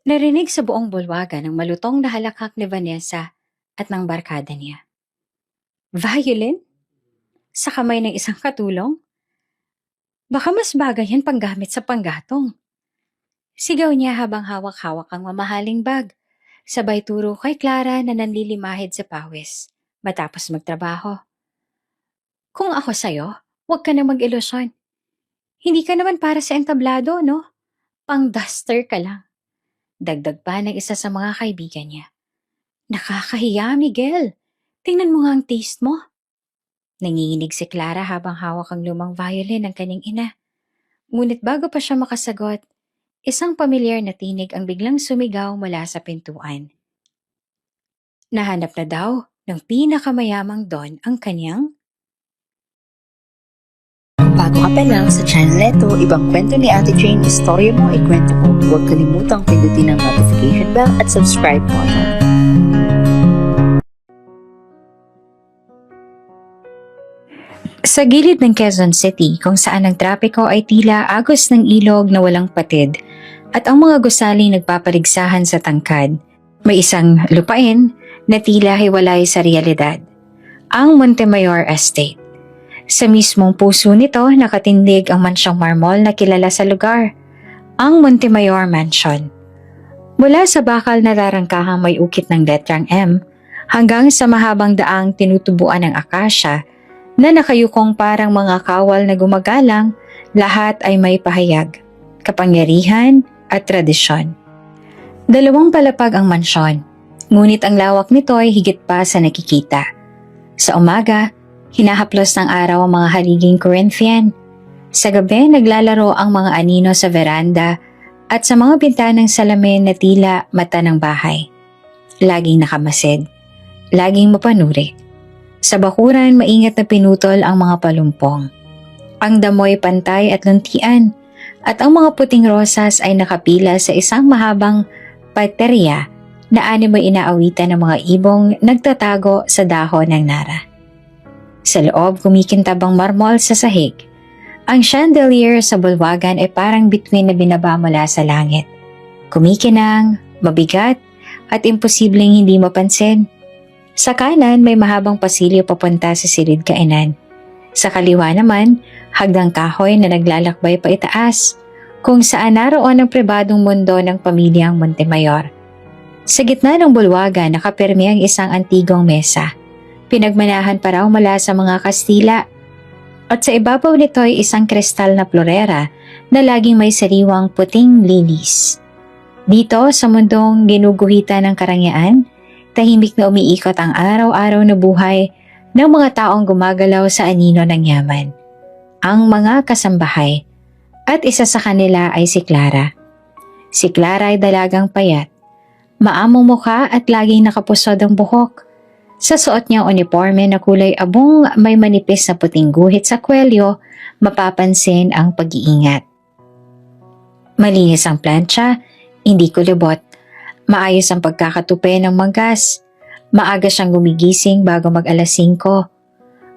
Narinig sa buong bulwagan ang malutong na halakhak ni Vanessa at ng barkada niya. Violin? Sa kamay ng isang katulong? Baka mas bagay yan panggamit sa panggatong. Sigaw niya habang hawak-hawak ang mamahaling bag. Sabay turo kay Clara na nanlilimahid sa pawis matapos magtrabaho. Kung ako sa'yo, huwag ka na mag-ilusyon. Hindi ka naman para sa entablado, no? Pang-duster ka lang. Dagdag pa ng isa sa mga kaibigan niya. Nakakahiya, Miguel. Tingnan mo nga ang taste mo. Nanginginig si Clara habang hawak ang lumang violin ng kanyang ina. Ngunit bago pa siya makasagot, isang pamilyar na tinig ang biglang sumigaw mula sa pintuan. Nahanap na daw ng pinakamayamang don ang kanyang. Bago ka pa lang sa channel neto, ibang kwento ni Ate Jane, istorya mo, ikwento ko. Huwag kalimutang pindutin ang notification bell at subscribe button. Sa gilid ng Quezon City kung saan ang trapiko ay tila agos ng ilog na walang patid at ang mga gusali nagpapaligsahan sa tangkad, may isang lupain na tila hiwalay sa realidad, ang Montemayor Estate. Sa mismong puso nito nakatindig ang mansyong marmol na kilala sa lugar, ang Montemayor Mansion. Mula sa bakal na rarangkahang may ukit ng letrang M hanggang sa mahabang daang tinutubuan ng akasya na nakayukong parang mga kawal na gumagalang, lahat ay may pahayag, kapangyarihan at tradisyon. 2 palapag ang mansyon, ngunit ang lawak nito ay higit pa sa nakikita. Sa umaga, hinahaplos ng araw ang mga haliging Corinthian. Sa gabi, naglalaro ang mga anino sa veranda at sa mga bintanang salamin na tila mata ng bahay. Laging nakamasid, laging mapanuri. Sa bakuran, maingat na pinutol ang mga palumpong. Ang damoy pantay at luntian at ang mga puting rosas ay nakapila sa isang mahabang paterya na animoy inaawitan ng mga ibong nagtatago sa dahon ng nara. Sa loob, kumikintabang marmol sa sahig. Ang chandelier sa bulwagan ay parang bituin na binaba mula sa langit. Kumikinang, mabigat at imposibleng hindi mapansin. Sa kanan, may mahabang pasilyo papunta sa silid kainan. Sa kaliwa naman, hagdang kahoy na naglalakbay pa itaas, kung saan naroon ang pribadong mundo ng pamilyang Montemayor. Sa gitna ng bulwagan, nakapirmi ang isang antigong mesa. Pinagmanahan pa raw mula sa mga Kastila. At sa ibabaw nito ay isang kristal na florera na laging may sariwang puting lilis. Dito, sa mundong ginuguhitan ng karangyaan, tahimik na umiikot ang araw-araw na buhay ng mga taong gumagalaw sa anino ng yaman. Ang mga kasambahay, at isa sa kanila ay si Clara. Si Clara ay dalagang payat, maamong mukha at laging nakapusod ang buhok. Sa suot niyang uniforme na kulay abong may manipis na puting guhit sa kwelyo, mapapansin ang pag-iingat. Malinis ang plancha, hindi kulubot. Maayos ang pagkakatupi ng manggas. Maaga siyang gumigising bago mag-alas 5.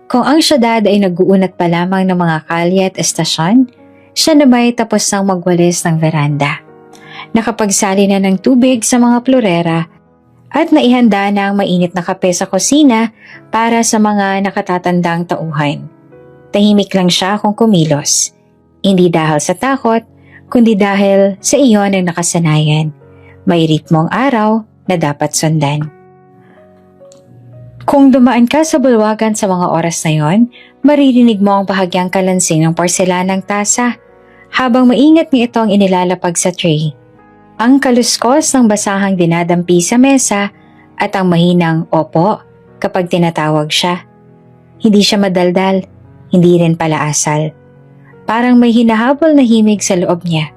Kung ang syudad ay nag-uunat pa lamang ng mga kalye at estasyon, siya na may tapos ng magwalis ng veranda. Nakapagsali na ng tubig sa mga florera at naihanda na ang mainit na kape sa kusina para sa mga nakatatandang tauhan. Tahimik lang siya kung kumilos. Hindi dahil sa takot, kundi dahil sa iyon ang nakasanayan. May ritmong araw na dapat sundan. Kung dumaan ka sa bulwagan sa mga oras na yon, maririnig mo ang bahagyang kalansing ng porselanang tasa habang maingat ni itong inilalapag sa tray. Ang kaluskos ng basahang dinadampi sa mesa at ang mahinang opo kapag tinatawag siya. Hindi siya madaldal, hindi rin pala asal. Parang may hinahabol na himig sa loob niya.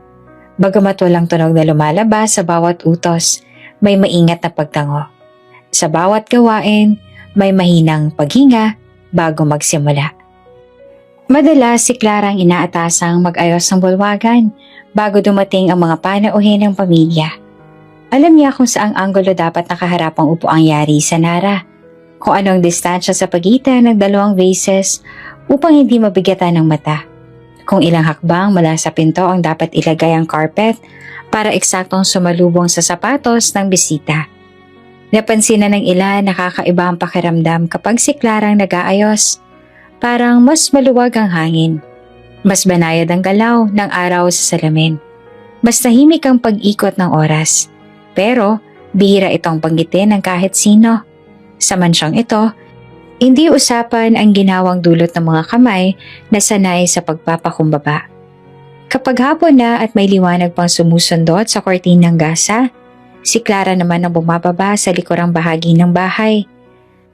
Bagamat walang tunog na lumalabas sa bawat utos, may maingat na pagtango. Sa bawat gawain, may mahinang paghinga bago magsimula. Madalas si Clara ang inaatasang mag-ayos ng bulwagan bago dumating ang mga panauhin ng pamilya. Alam niya kung saang anggulo dapat nakaharap ang upuang yari sa nara, kung anong distansya sa pagitan ng 2 vases upang hindi mabigatan ng mata. Kung ilang hakbang mula sa pinto ang dapat ilagay ang carpet para eksaktong sumalubong sa sapatos ng bisita. Napansin na ng ilan nakakaiba ang pakiramdam kapag si Clara ang nag-aayos. Parang mas maluwag ang hangin. Mas banayad ang galaw ng araw sa salamin. Mas tahimik ang pag-ikot ng oras. Pero bihira itong panggitin ng kahit sino. Sa mansyong ito, hindi usapan ang ginawang dulot ng mga kamay na sanay sa pagpapakumbaba. Kapag hapon na at may liwanag pang sumusundot sa kortinang gasa, si Clara naman ang bumababa sa likurang bahagi ng bahay.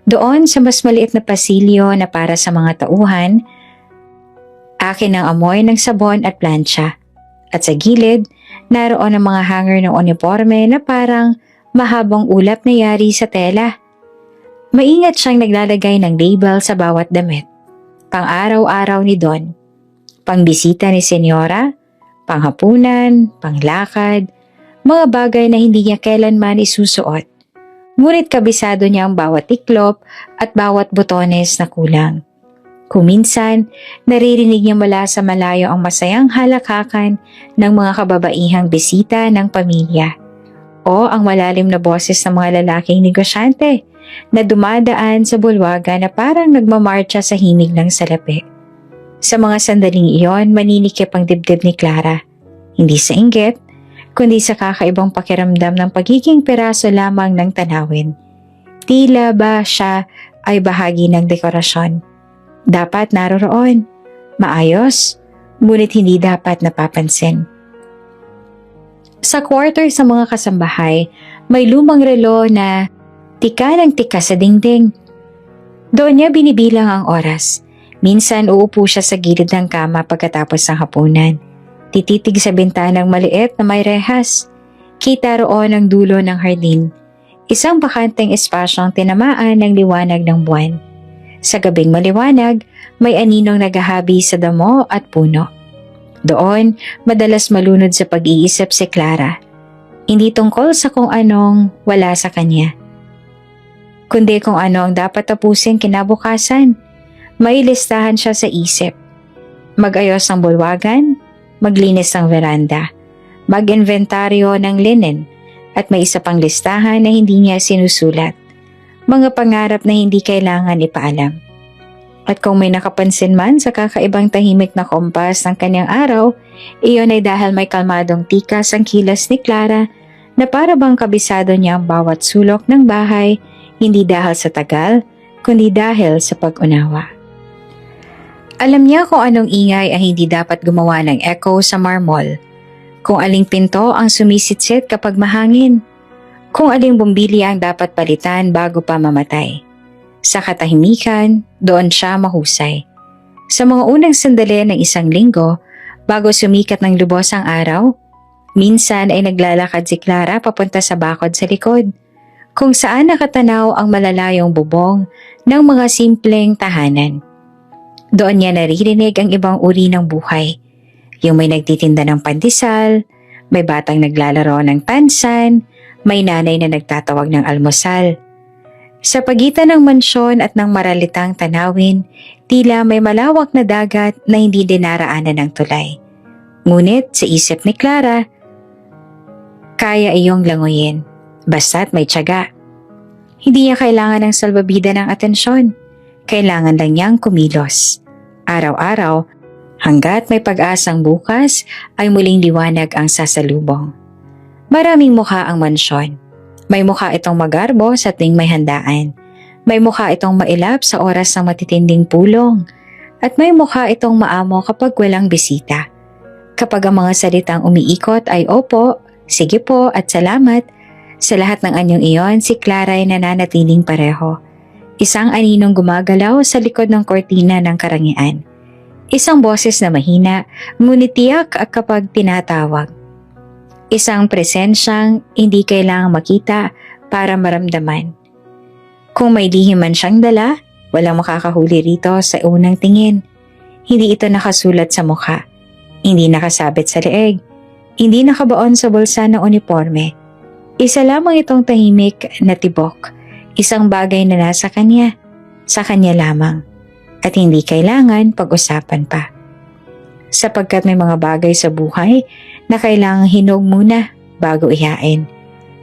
Doon sa mas maliit na pasilyo na para sa mga tauhan, akin ang amoy ng sabon at plancha. At sa gilid, naroon ang mga hanger ng uniforme na parang mahabang ulap na yari sa tela. Maingat siyang naglalagay ng label sa bawat damit. Pang-araw-araw ni Don, pangbisita ni Senyora, panghapunan, panglakad, mga bagay na hindi niya kailanman isusuot. Ngunit kabisado niya ang bawat tiklop at bawat botones na kulang. Kung minsan, naririnig niya mula sa malayo ang masayang halakhakan ng mga kababaihang bisita ng pamilya o ang malalim na boses ng mga lalaking negosyante na dumadaan sa bulwaga na parang nagmamarcha sa himig ng salapi. Sa mga sandaling iyon, maninikip ang dibdib ni Clara. Hindi sa inggit, kundi sa kakaibang pakiramdam ng pagiging piraso lamang ng tanawin. Tila ba siya ay bahagi ng dekorasyon. Dapat naroroon, maayos, ngunit hindi dapat napapansin. Sa quarter sa mga kasambahay, may lumang relo na tika ng tika sa dingding. Doon niya binibilang ang oras. Minsan uupo siya sa gilid ng kama pagkatapos ng hapunan. Tititig sa bintanang maliit na may rehas. Kita roon ang dulo ng hardin. Isang bakanteng espasyong tinamaan ng liwanag ng buwan. Sa gabing maliwanag, may aninong naghahabi sa damo at puno. Doon, madalas malunod sa pag-iisip si Clara. Hindi tungkol sa kung anong wala sa kanya, kundi kung ano ang dapat tapusin kinabukasan. May listahan siya sa isip. Mag-ayos ng bulwagan, maglinis ng veranda, mag-inventaryo ng linen, at may isa pang listahan na hindi niya sinusulat. Mga pangarap na hindi kailangan ipaalam. At kung may nakapansin man sa kakaibang tahimik na kompas ng kanyang araw, iyon ay dahil may kalmadong tikas ang kilas ni Clara na para bang kabisado niya ang bawat sulok ng bahay, hindi dahil sa tagal, kundi dahil sa pag-unawa. Alam niya kung anong ingay ang hindi dapat gumawa ng echo sa marmol, kung aling pinto ang sumisitsit kapag mahangin, kung aling bumbilya ang dapat palitan bago pa mamatay. Sa katahimikan, doon siya mahusay. Sa mga unang sandali ng isang linggo, bago sumikat ng lubos ang araw, minsan ay naglalakad si Clara papunta sa bakod sa likod, kung saan nakatanaw ang malalayong bubong ng mga simpleng tahanan. Doon niya naririnig ang ibang uri ng buhay. Yung may nagtitinda ng pandesal, may batang naglalaro ng tansan, may nanay na nagtatawag ng almusal. Sa pagitan ng mansyon at ng maralitang tanawin, tila may malawak na dagat na hindi dinaraanan ng tulay. Ngunit sa isip ni Clara, kaya iyong languyin, basta't may tiyaga. Hindi niya kailangan ng salbabida ng atensyon. Kailangan lang niyang kumilos. Araw-araw, hanggat may pag-asang bukas ay muling liwanag ang sasalubong. Maraming mukha ang mansyon. May mukha itong magarbo sa tuwing may handaan. May mukha itong mailap sa oras ng matitinding pulong. At may mukha itong maamo kapag walang bisita. Kapag ang mga salitang umiikot ay opo, sige po at salamat, sa lahat ng anyong iyon si Clara ay nananatiling pareho. Isang aninong gumagalaw sa likod ng kortina ng karangian. Isang boses na mahina, ngunit tiyak kapag tinatawag. Isang presensyang hindi kailangang makita para maramdaman. Kung may lihim man siyang dala, walang makakahuli rito sa unang tingin. Hindi ito nakasulat sa mukha, hindi nakasabit sa leeg, hindi nakabaon sa bulsa ng uniforme. Isa lamang itong tahimik na tibok, isang bagay na nasa kanya, sa kanya lamang, at hindi kailangan pag-usapan pa. sapagkat may mga bagay sa buhay na kailangang hinog muna bago ihain.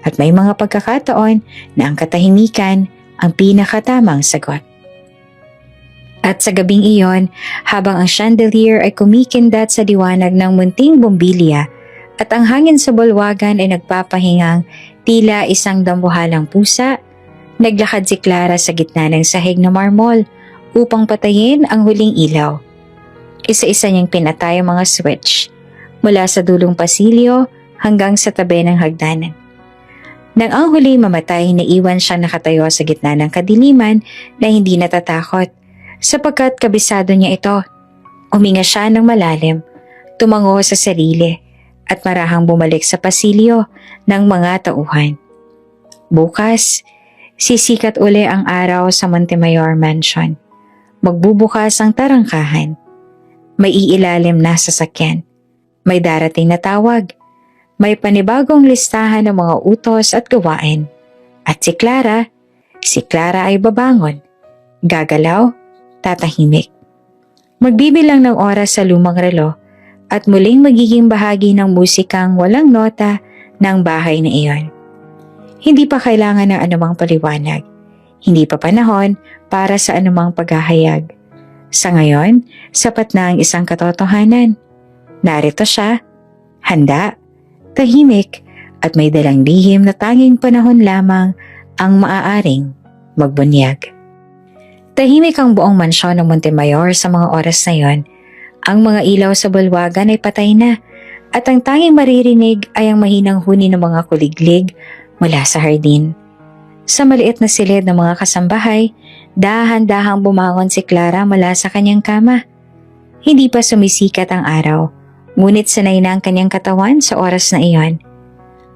At may mga pagkakataon na ang katahimikan ang pinakatamang sagot. At sa gabing iyon, habang ang chandelier ay kumikindat sa liwanag ng munting bombilya at ang hangin sa bulwagan ay nagpapahingang tila isang dambuhalang pusa, naglakad si Clara sa gitna ng sahig na marmol upang patayin ang huling ilaw. Isa-isa niyang pinatay ang mga switch mula sa dulong pasilyo hanggang sa tabi ng hagdanan. Nang ang huli mamatay, naiwan siyang nakatayo sa gitna ng kadiliman na hindi natatakot sapagkat kabisado niya ito. Uminga siya ng malalim, tumango sa sarili at marahang bumalik sa pasilyo ng mga tauhan. Bukas, sisikat uli ang araw sa Montemayor Mansion. Magbubukas ang tarangkahan. May iilalim na sasakyan. May darating na tawag. May panibagong listahan ng mga utos at gawain. At si Clara ay babangon. Gagalaw, tatahimik. Magbibilang ng oras sa lumang relo at muling magiging bahagi ng musikang walang nota ng bahay na iyon. Hindi pa kailangan ng anumang paliwanag. Hindi pa panahon para sa anumang paghahayag. Sa ngayon, sapat na ang isang katotohanan. Narito siya, handa, tahimik, at may dalang lihim na tanging panahon lamang ang maaaring magbunyag. Tahimik ang buong mansyon ng Montemayor sa mga oras na yon. Ang mga ilaw sa bulwagan ay patay na at ang tanging maririnig ay ang mahinang huni ng mga kuliglig mula sa hardin. Sa maliit na silid ng mga kasambahay, dahan-dahang bumangon si Clara mula sa kanyang kama. Hindi pa sumisikat ang araw, ngunit sanay na ang kanyang katawan sa oras na iyon.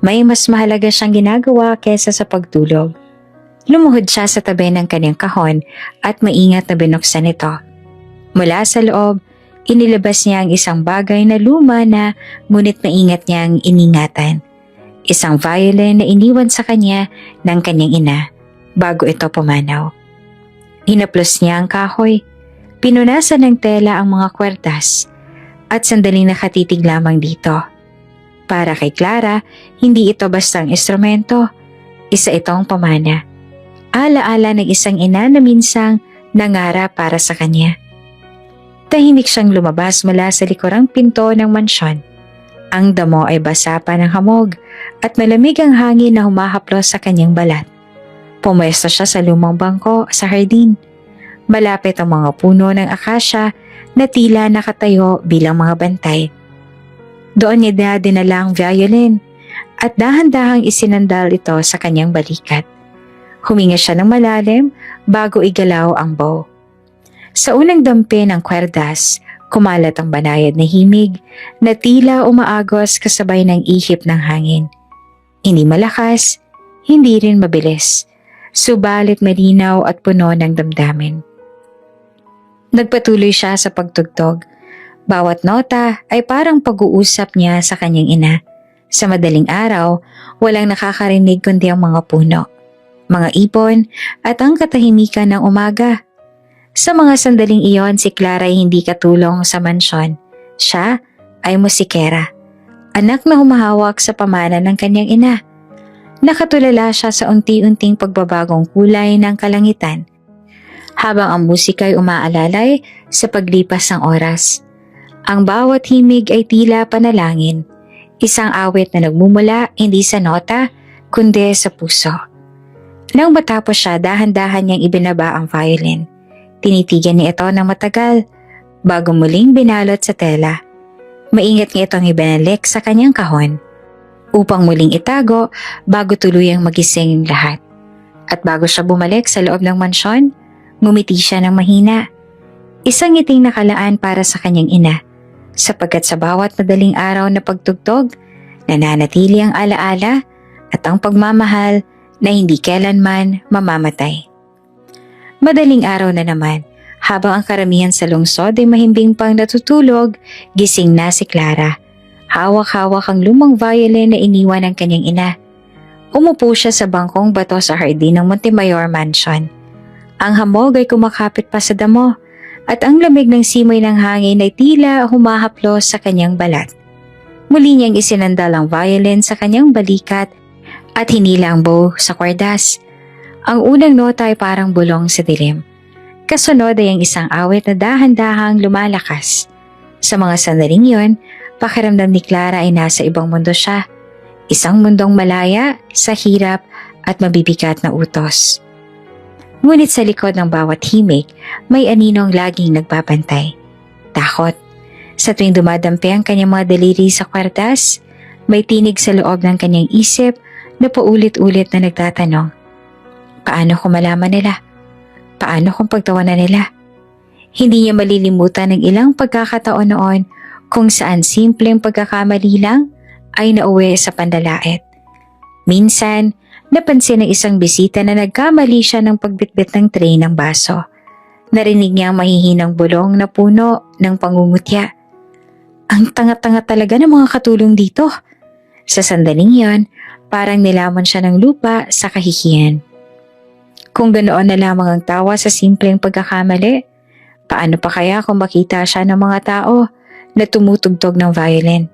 May mas mahalaga siyang ginagawa kaysa sa pagtulog. Lumuhod siya sa tabi ng kanyang kahon at maingat na binuksan ito. Mula sa loob, inilabas niya ang isang bagay na luma na ngunit maingat niyang iningatan. Isang violin na iniwan sa kanya ng kanyang ina bago ito pumanaw. Hinaplos niya ang kahoy, pinunasan ng tela ang mga kwertas at sandaling nakatitig lamang dito. Para kay Clara, hindi ito bastang instrumento, isa itong pamana. Alaala ng isang ina na minsang nangarap para sa kanya. Tahimik siyang lumabas mula sa likurang pinto ng mansyon. Ang damo ay basa pa ng hamog at malamig ang hangin na humahaplos sa kanyang balat. Pumwesto siya sa lumang bangko sa hardin. Malapit ang mga puno ng akasya na tila nakatayo bilang mga bantay. Doon niya dinala ang violin at dahan-dahang isinandal ito sa kanyang balikat. Huminga siya ng malalim bago igalaw ang bow. Sa unang dampi ng kwerdas, kumalat ang banayad na himig na tila umaagos kasabay ng ihip ng hangin. Hindi malakas, hindi rin mabilis, subalit malinaw at puno ng damdamin. Nagpatuloy siya sa pagtugtog. Bawat nota ay parang pag-uusap niya sa kanyang ina. Sa madaling araw, walang nakakarinig kundi ang mga puno, mga ibon at ang katahimikan ng umaga. Sa mga sandaling iyon, si Clara ay hindi katulong sa mansyon. Siya ay musikera, anak na humahawak sa pamana ng kanyang ina. Nakatulala siya sa unti-unting pagbabagong kulay ng kalangitan, habang ang musika ay umaalalay sa paglipas ng oras. Ang bawat himig ay tila panalangin, isang awit na nagmumula hindi sa nota, kundi sa puso. Nang matapos siya, dahan-dahan niyang ibinaba ang violin. Tinitigan niya ito ng matagal bago muling binalot sa tela. Maingat niya itong ibinalik sa kanyang kahon upang muling itago bago tuluyang magising ang lahat. At bago siya bumalik sa loob ng mansyon, ngumiti siya ng mahina. Isang ngiting nakalaan para sa kanyang ina, sapagkat sa bawat madaling araw na pagtugtog, nananatili ang alaala at ang pagmamahal na hindi kailanman mamamatay. Madaling araw na naman, habang ang karamihan sa lungsod ay mahimbing pang natutulog, gising na si Clara. Hawak-hawak ang lumang violin na iniwan ng kanyang ina. Umupo siya sa bangkong bato sa hardin ng Montemayor Mansion. Ang hamog ay kumakapit pa sa damo at ang lamig ng simoy ng hangin ay tila humahaplos sa kanyang balat. Muli niyang isinandal ang violin sa kanyang balikat at hinila ang bow sa kwardas. Ang unang nota ay parang bulong sa dilim. Kasunod ay ang isang awit na dahan-dahang lumalakas. Sa mga sandaling yon, pakiramdam ni Clara ay nasa ibang mundo siya. Isang mundong malaya, sa hirap at mabibigat na utos. Ngunit sa likod ng bawat himig, may aninong laging nagbabantay. Takot. Sa tuwing dumadampi ang kanyang mga daliri sa kwartas, may tinig sa loob ng kanyang isip na paulit-ulit na nagtatanong, paano kung malaman nila? Paano kung pagtawanan nila? Hindi niya malilimutan ng ilang pagkakataon noon kung saan simpleng pagkakamali lang ay nauwi sa pandalait. Minsan, napansin ng isang bisita na nagkamali siya ng pagbitbit ng tray ng baso. Narinig niya ang mahihinang bulong na puno ng pangungutya. Ang tanga-tanga talaga ng mga katulong dito. Sa sandaling yon, parang nilamon siya ng lupa sa kahihiyan. Kung ganoon na lamang ang tawa sa simpleng pagkakamali, paano pa kaya kung makita siya ng mga tao na tumutugtog ng violin?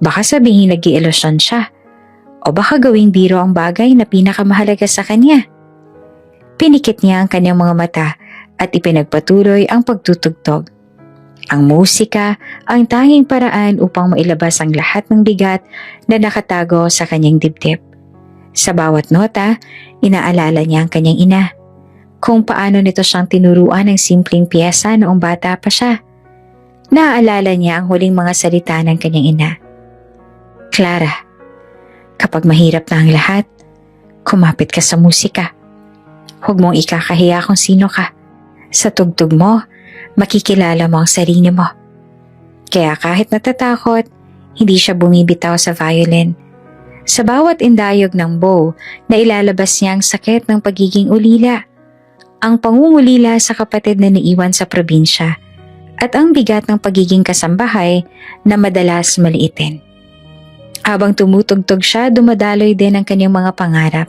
Baka sabihin nag-iilusyon siya, o baka gawing biro ang bagay na pinakamahalaga sa kanya. Pinikit niya ang kanyang mga mata at ipinagpatuloy ang pagtutugtog. Ang musika ang tanging paraan upang mailabas ang lahat ng bigat na nakatago sa kanyang dibdib. Sa bawat nota, inaalala niya ang kanyang ina. Kung paano nito siyang tinuruan ng simpleng piyesa noong bata pa siya. Naaalala niya ang huling mga salita ng kanyang ina. Clara, kapag mahirap na ang lahat, kumapit ka sa musika. Huwag mong ikakahiya kung sino ka. Sa tugtog mo, makikilala mo ang sarili mo. Kaya kahit natatakot, hindi siya bumibitaw sa violin. Sa bawat indayog ng bow, na ilalabas niya ang sakit ng pagiging ulila, ang pangungulila sa kapatid na naiwan sa probinsya, at ang bigat ng pagiging kasambahay na madalas maliitin. Habang tumutugtog siya, dumadaloy din ang kanyang mga pangarap.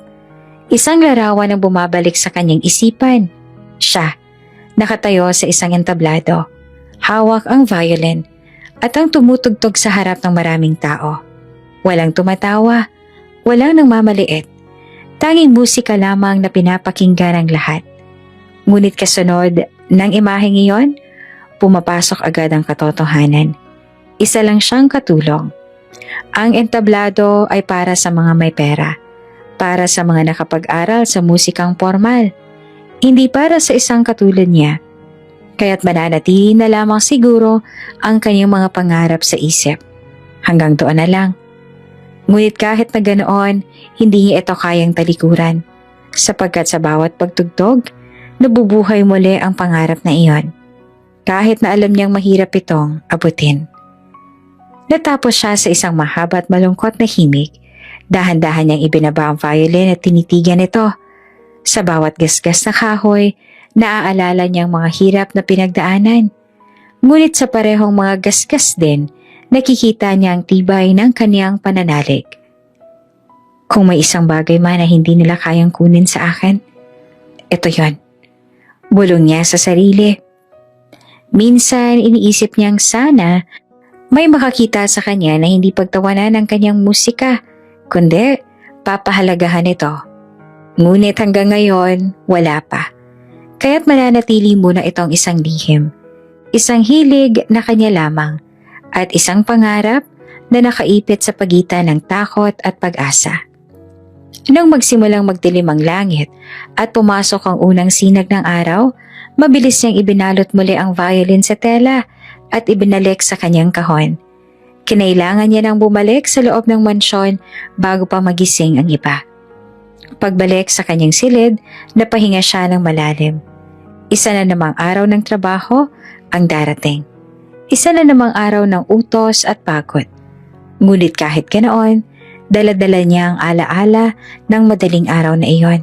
Isang larawan ang bumabalik sa kanyang isipan. Siya, nakatayo sa isang entablado, hawak ang violin, at ang tumutugtog sa harap ng maraming tao. Walang tumatawa, walang nangmamaliit. Tanging musika lamang na pinapakinggan ng lahat. Ngunit kasunod ng imaheng iyon, pumapasok agad ang katotohanan. Isa lang siyang katulong. Ang entablado ay para sa mga may pera, para sa mga nakapag-aral sa musikang formal, hindi para sa isang katulad niya. Kaya't mananatili na lamang siguro ang kanyang mga pangarap sa isip. Hanggang doon na lang. Ngunit kahit na ganoon, hindi niya ito kayang talikuran, sapagkat sa bawat pagtugtog, nabubuhay muli ang pangarap na iyon. Kahit na alam niyang mahirap itong abutin. Natapos siya sa isang mahaba at malungkot na himig. Dahan-dahan niyang ibinaba ang violin at tinitigan ito. Sa bawat gasgas na kahoy, naaalala niyang mga hirap na pinagdaanan. Ngunit sa parehong mga gasgas din, nakikita niya ang tibay ng kaniyang pananalig. Kung may isang bagay man na hindi nila kayang kunin sa akin, ito yon. Bulong niya sa sarili. Minsan iniisip niyang sana may makakita sa kanya na hindi pagtawanan ng kanyang musika, kundi papahalagahan ito. Ngunit hanggang ngayon, wala pa. Kaya't mananatili muna itong isang lihim, isang hilig na kanya lamang, at isang pangarap na nakaipit sa pagitan ng takot at pag-asa. Nang magsimulang magdilim ang langit at pumasok ang unang sinag ng araw, mabilis niyang ibinalot muli ang violin sa tela at ibinalik sa kanyang kahon. Kinailangan niya nang bumalik sa loob ng mansyon bago pa magising ang iba. Pagbalik sa kanyang silid, napahinga siya ng malalim. Isa na namang araw ng trabaho ang darating. Isa na namang araw ng utos at pagod. Ngunit kahit ganoon, dala-dala niya ang alaala ng madaling araw na iyon.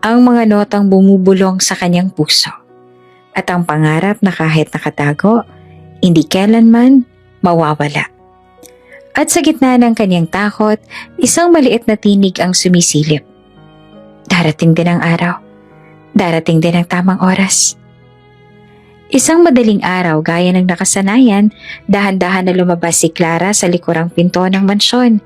Ang mga notang bumubulong sa kanyang puso. At ang pangarap na kahit nakatago, hindi kailanman mawawala. At sa gitna ng kanyang takot, isang maliit na tinig ang sumisilip. Darating din ang araw. Darating din ang tamang oras. Isang madaling araw gaya ng nakasanayan, dahan-dahan na lumabas si Clara sa likurang pinto ng mansyon.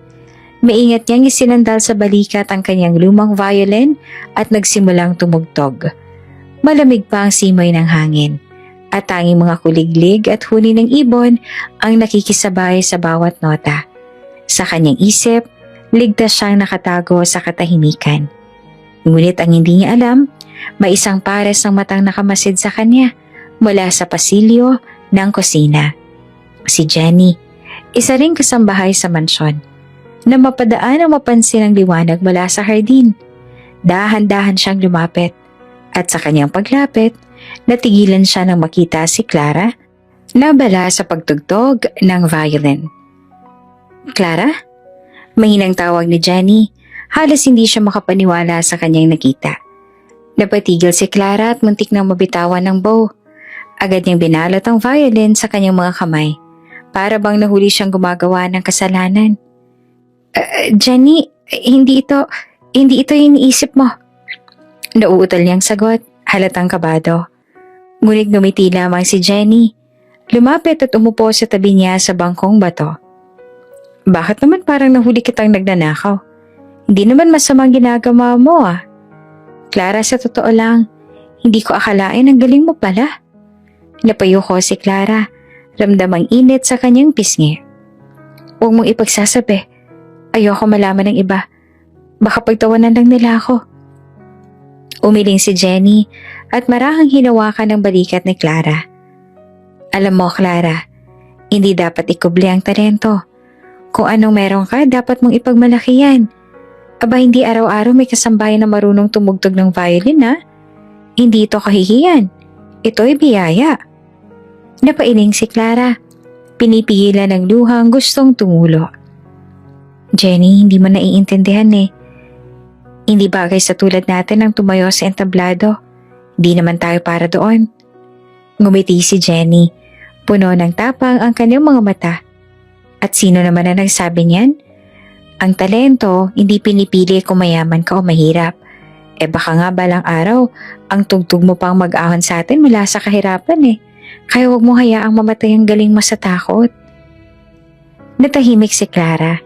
Maingat niyang isinandal sa balikat ang kanyang lumang violin at nagsimulang tumugtog. Malamig pa ang simoy ng hangin at tanging mga kuliglig at huni ng ibon ang nakikisabay sa bawat nota. Sa kanyang isip, ligtas siyang nakatago sa katahimikan. Ngunit ang hindi niya alam, may isang pares ng matang nakamasid sa kanya mula sa pasilyo ng kusina. Si Jenny, isa ring kasambahay sa mansyon, na mapadaan ang mapansin ang liwanag mula sa hardin. Dahan-dahan siyang lumapit at sa kanyang paglapit, natigilan siya nang makita si Clara na abala sa pagtugtog ng violin. "Clara?" Mahinang tawag ni Jenny. Halos hindi siya makapaniwala sa kanyang nakita. Napatigil si Clara at muntik nang mabitawan ng bow. Agad niyang binalot ang violin sa kanyang mga kamay, para bang nahuli siyang gumagawa ng kasalanan. Jenny, hindi ito yung iniisip mo." Nauutal niyang sagot, halatang kabado. Ngunit ngumiti lamang si Jenny. Lumapit at umupo sa tabi niya sa bangkong bato. "Bakit naman parang nahuli kitang nagnanakaw? Hindi naman masamang ginagawa mo ah." "Clara, sa totoo lang, hindi ko akalain ang galing mo pala." Napayuko si Clara, ramdam ang init sa kanyang pisngi. "Huwag mong ipagsasabi. Ayoko malaman ng iba. Baka pagtawanan lang nila ako." Umiling si Jenny at marahang hinawakan ng balikat ni Clara. "Alam mo, Clara, hindi dapat ikubli ang talento. Kung anong meron ka, dapat mong ipagmalaki yan. Aba, hindi araw-araw may kasambahay na marunong tumugtog ng violin, ha? Hindi ito kahihiyan. Ito'y biyaya." Napailing si Clara. Pinipigilan ng luhang gustong tumulo. "Jenny, hindi mo naiintindihan eh. Hindi bagay sa tulad natin ang tumayo sa entablado. Di naman tayo para doon." Ngumiti si Jenny. Puno ng tapang ang kanyang mga mata. "At sino naman ang nagsabi niyan? Ang talento, hindi pinipili kung mayaman ka o mahirap. Baka nga balang araw, ang tugtog mo pang mag-ahon sa atin mula sa kahirapan eh. Kaya huwag mo hayaang mamatay ang galing mo sa takot." Natahimik si Clara.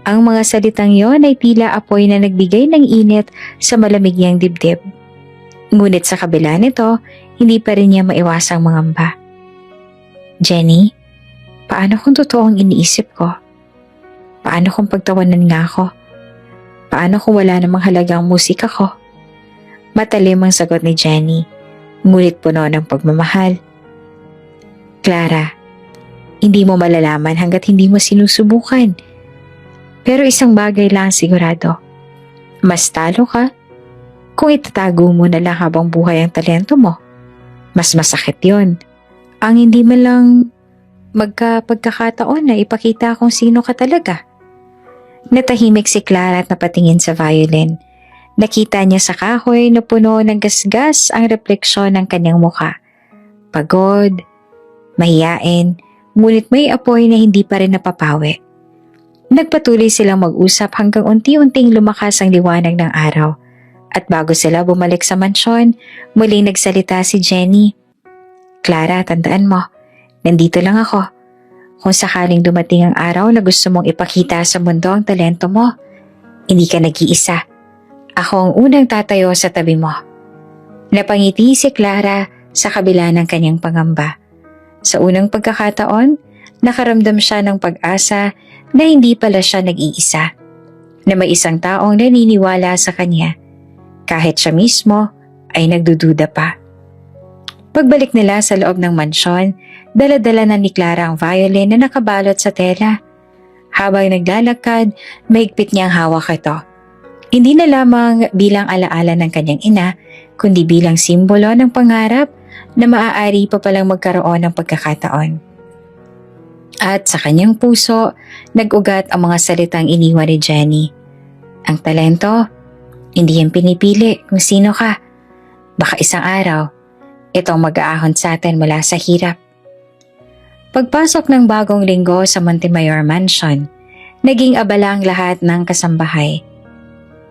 Ang mga salitang yon ay tila apoy na nagbigay ng init sa malamig niyang dibdib. Ngunit sa kabila nito, hindi pa rin niya maiwasang mangamba. "Jenny, paano kung totoo ang iniisip ko? Paano kung pagtawanan nga ako? Paano kung wala namang halagang musika ko?" Matalim ang sagot ni Jenny, ngunit puno ng pagmamahal. "Clara, hindi mo malalaman hanggat hindi mo sinusubukan. Pero isang bagay lang sigurado, mas talo ka kung itatago mo na lang habang buhay ang talento mo. Mas masakit yon. Ang hindi man lang pagkakataon na ipakita kung sino ka talaga." Natahimik si Clara at napatingin sa violin. Nakita niya sa kahoy na puno ng gasgas ang refleksyon ng kanyang mukha. Pagod, mahiyain, ngunit may apoy na hindi pa rin napapawi. Nagpatuloy silang mag-usap hanggang unti-unting lumakas ang liwanag ng araw. At bago sila bumalik sa mansyon, muling nagsalita si Jenny. "Clara, tandaan mo, nandito lang ako. Kung sakaling dumating ang araw na gusto mong ipakita sa mundo ang talento mo, hindi ka nag-iisa. Ako ang unang tatayo sa tabi mo." Napangiti si Clara sa kabila ng kanyang pangamba. Sa unang pagkakataon, nakaramdam siya ng pag-asa na hindi pala siya nag-iisa, na may isang taong naniniwala sa kanya, kahit siya mismo ay nagdududa pa. Pagbalik nila sa loob ng mansyon, dala-dala na ni Clara ang violin na nakabalot sa tela. Habang naglalakad, mahigpit niyang hawak ito. Hindi na lamang bilang alaala ng kanyang ina, kundi bilang simbolo ng pangarap na maaari pa palang magkaroon ng pagkakataon. At sa kanyang puso, nag-ugat ang mga salitang iniwan ni Jenny. Ang talento, hindi yan pinipili kung sino ka. Baka isang araw, itong mag-aahon sa atin mula sa hirap. Pagpasok ng bagong linggo sa Montemayor Mansion, naging abala ang lahat ng kasambahay.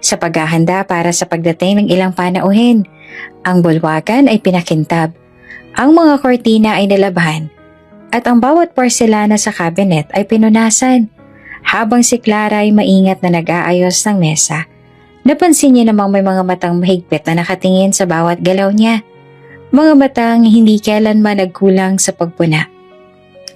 Sa paghahanda para sa pagdating ng ilang panauhin, ang bulwagan ay pinakintab. Ang mga kortina ay nilabhan at ang bawat porselana sa cabinet ay pinunasan. Habang si Clara ay maingat na nag-aayos ng mesa, napansin niya namang may mga matang mahigpit na nakatingin sa bawat galaw niya. Mga matang hindi kailanman nagkulang sa pagpuna.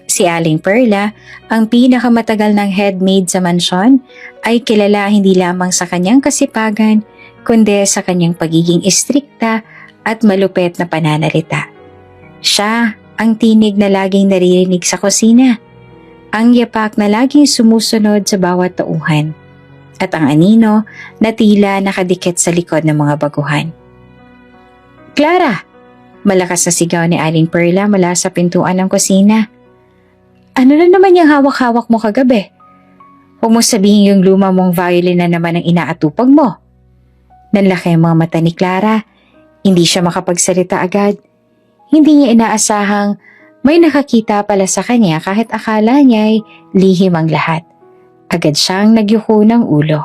Si Aling Perla, ang pinakamatagal ng head maid sa mansyon, ay kilala hindi lamang sa kanyang kasipagan, kundi sa kanyang pagiging istrikta at malupet na pananalita. Siya ang tinig na laging naririnig sa kusina, ang yapak na laging sumusunod sa bawat tauhan, at ang anino na tila nakadikit sa likod ng mga baguhan. "Clara!" Malakas na sigaw ni Aling Perla mula sa pintuan ng kusina. "Ano na naman yung hawak-hawak mo kagabi? Huwag mo sabihin yung luma mong violin na naman ang inaatupag mo." Nanlaki ang mga mata ni Clara. Hindi siya makapagsalita agad. Hindi niya inaasahang may nakakita pala sa kanya kahit akala niya'y lihim ang lahat. Agad siyang nagyuko ng ulo.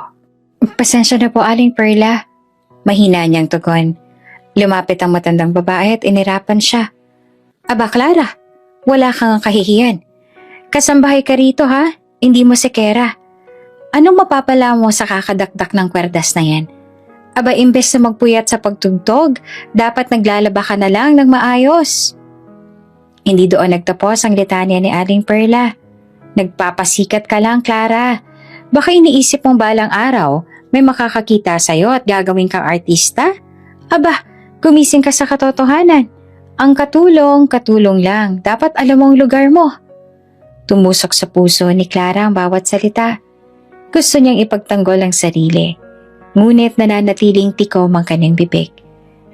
"Pasensya na po, Aling Perla." Mahina niyang tugon. Lumapit ang matandang babae at inirapan siya. "Aba Clara, wala kang kahihiyan. Kasambahay ka rito ha, hindi mo sekera. Anong mapapala mo sa kakadakdak ng kwerdas na yan? Aba imbes na magpuyat sa pagtugtog, dapat naglalaba ka na lang ng maayos." Hindi doon nagtapos ang litanya ni Aling Perla. "Nagpapasikat ka lang, Clara. Baka iniisip mong balang araw may makakakita sa'yo at gagawin kang artista? Aba, gumising ka sa katotohanan. Ang katulong, katulong lang. Dapat alam mo ang lugar mo." Tumusok sa puso ni Clara ang bawat salita. Gusto niyang ipagtanggol ang sarili. Ngunit nananatiling tikom ang kanyang bibig.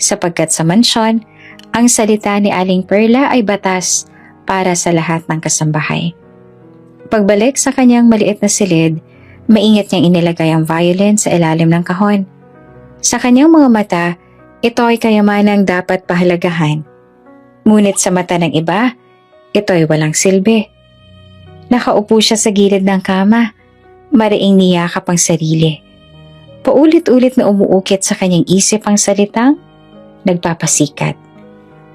Sapagkat sa mansyon, ang salita ni Aling Perla ay batas para sa lahat ng kasambahay. Pagbalik sa kanyang maliit na silid, maingat niyang inilagay ang violin sa ilalim ng kahon. Sa kanyang mga mata, ito ay kayamanang dapat pahalagahan. Ngunit sa mata ng iba, ito ay walang silbi. Nakaupo siya sa gilid ng kama, mariing niyakap ang sarili. Paulit-ulit na umuukit sa kanyang isip ang salitang nagpapasikat.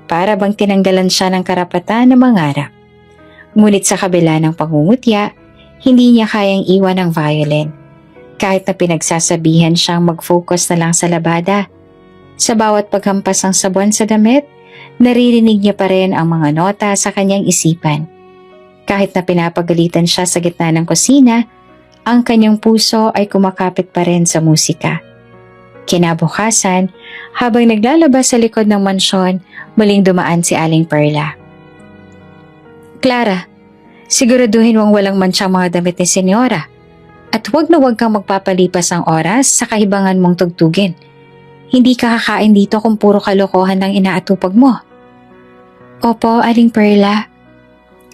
Para bang tinanggalan siya ng karapatan na mangarap. Ngunit sa kabila ng pangungutya, hindi niya kayang iwan ang violin. Kahit na pinagsasabihan siyang mag-focus na lang sa labada. Sa bawat paghampas ng sabon sa damit, naririnig niya pa rin ang mga nota sa kanyang isipan. Kahit na pinapagalitan siya sa gitna ng kusina, ang kanyang puso ay kumakapit pa rin sa musika. Kinabukasan, habang naglalabas sa likod ng mansyon, muling dumaan si Aling Perla. "Clara, siguraduhin mong walang mansyang mga damit ni Senyora. At huwag na huwag kang magpapalipas ang oras sa kahibangan mong tugtugin. Hindi ka kakain dito kung puro kalokohan ng inaatupag mo." "Opo, Aling Perla."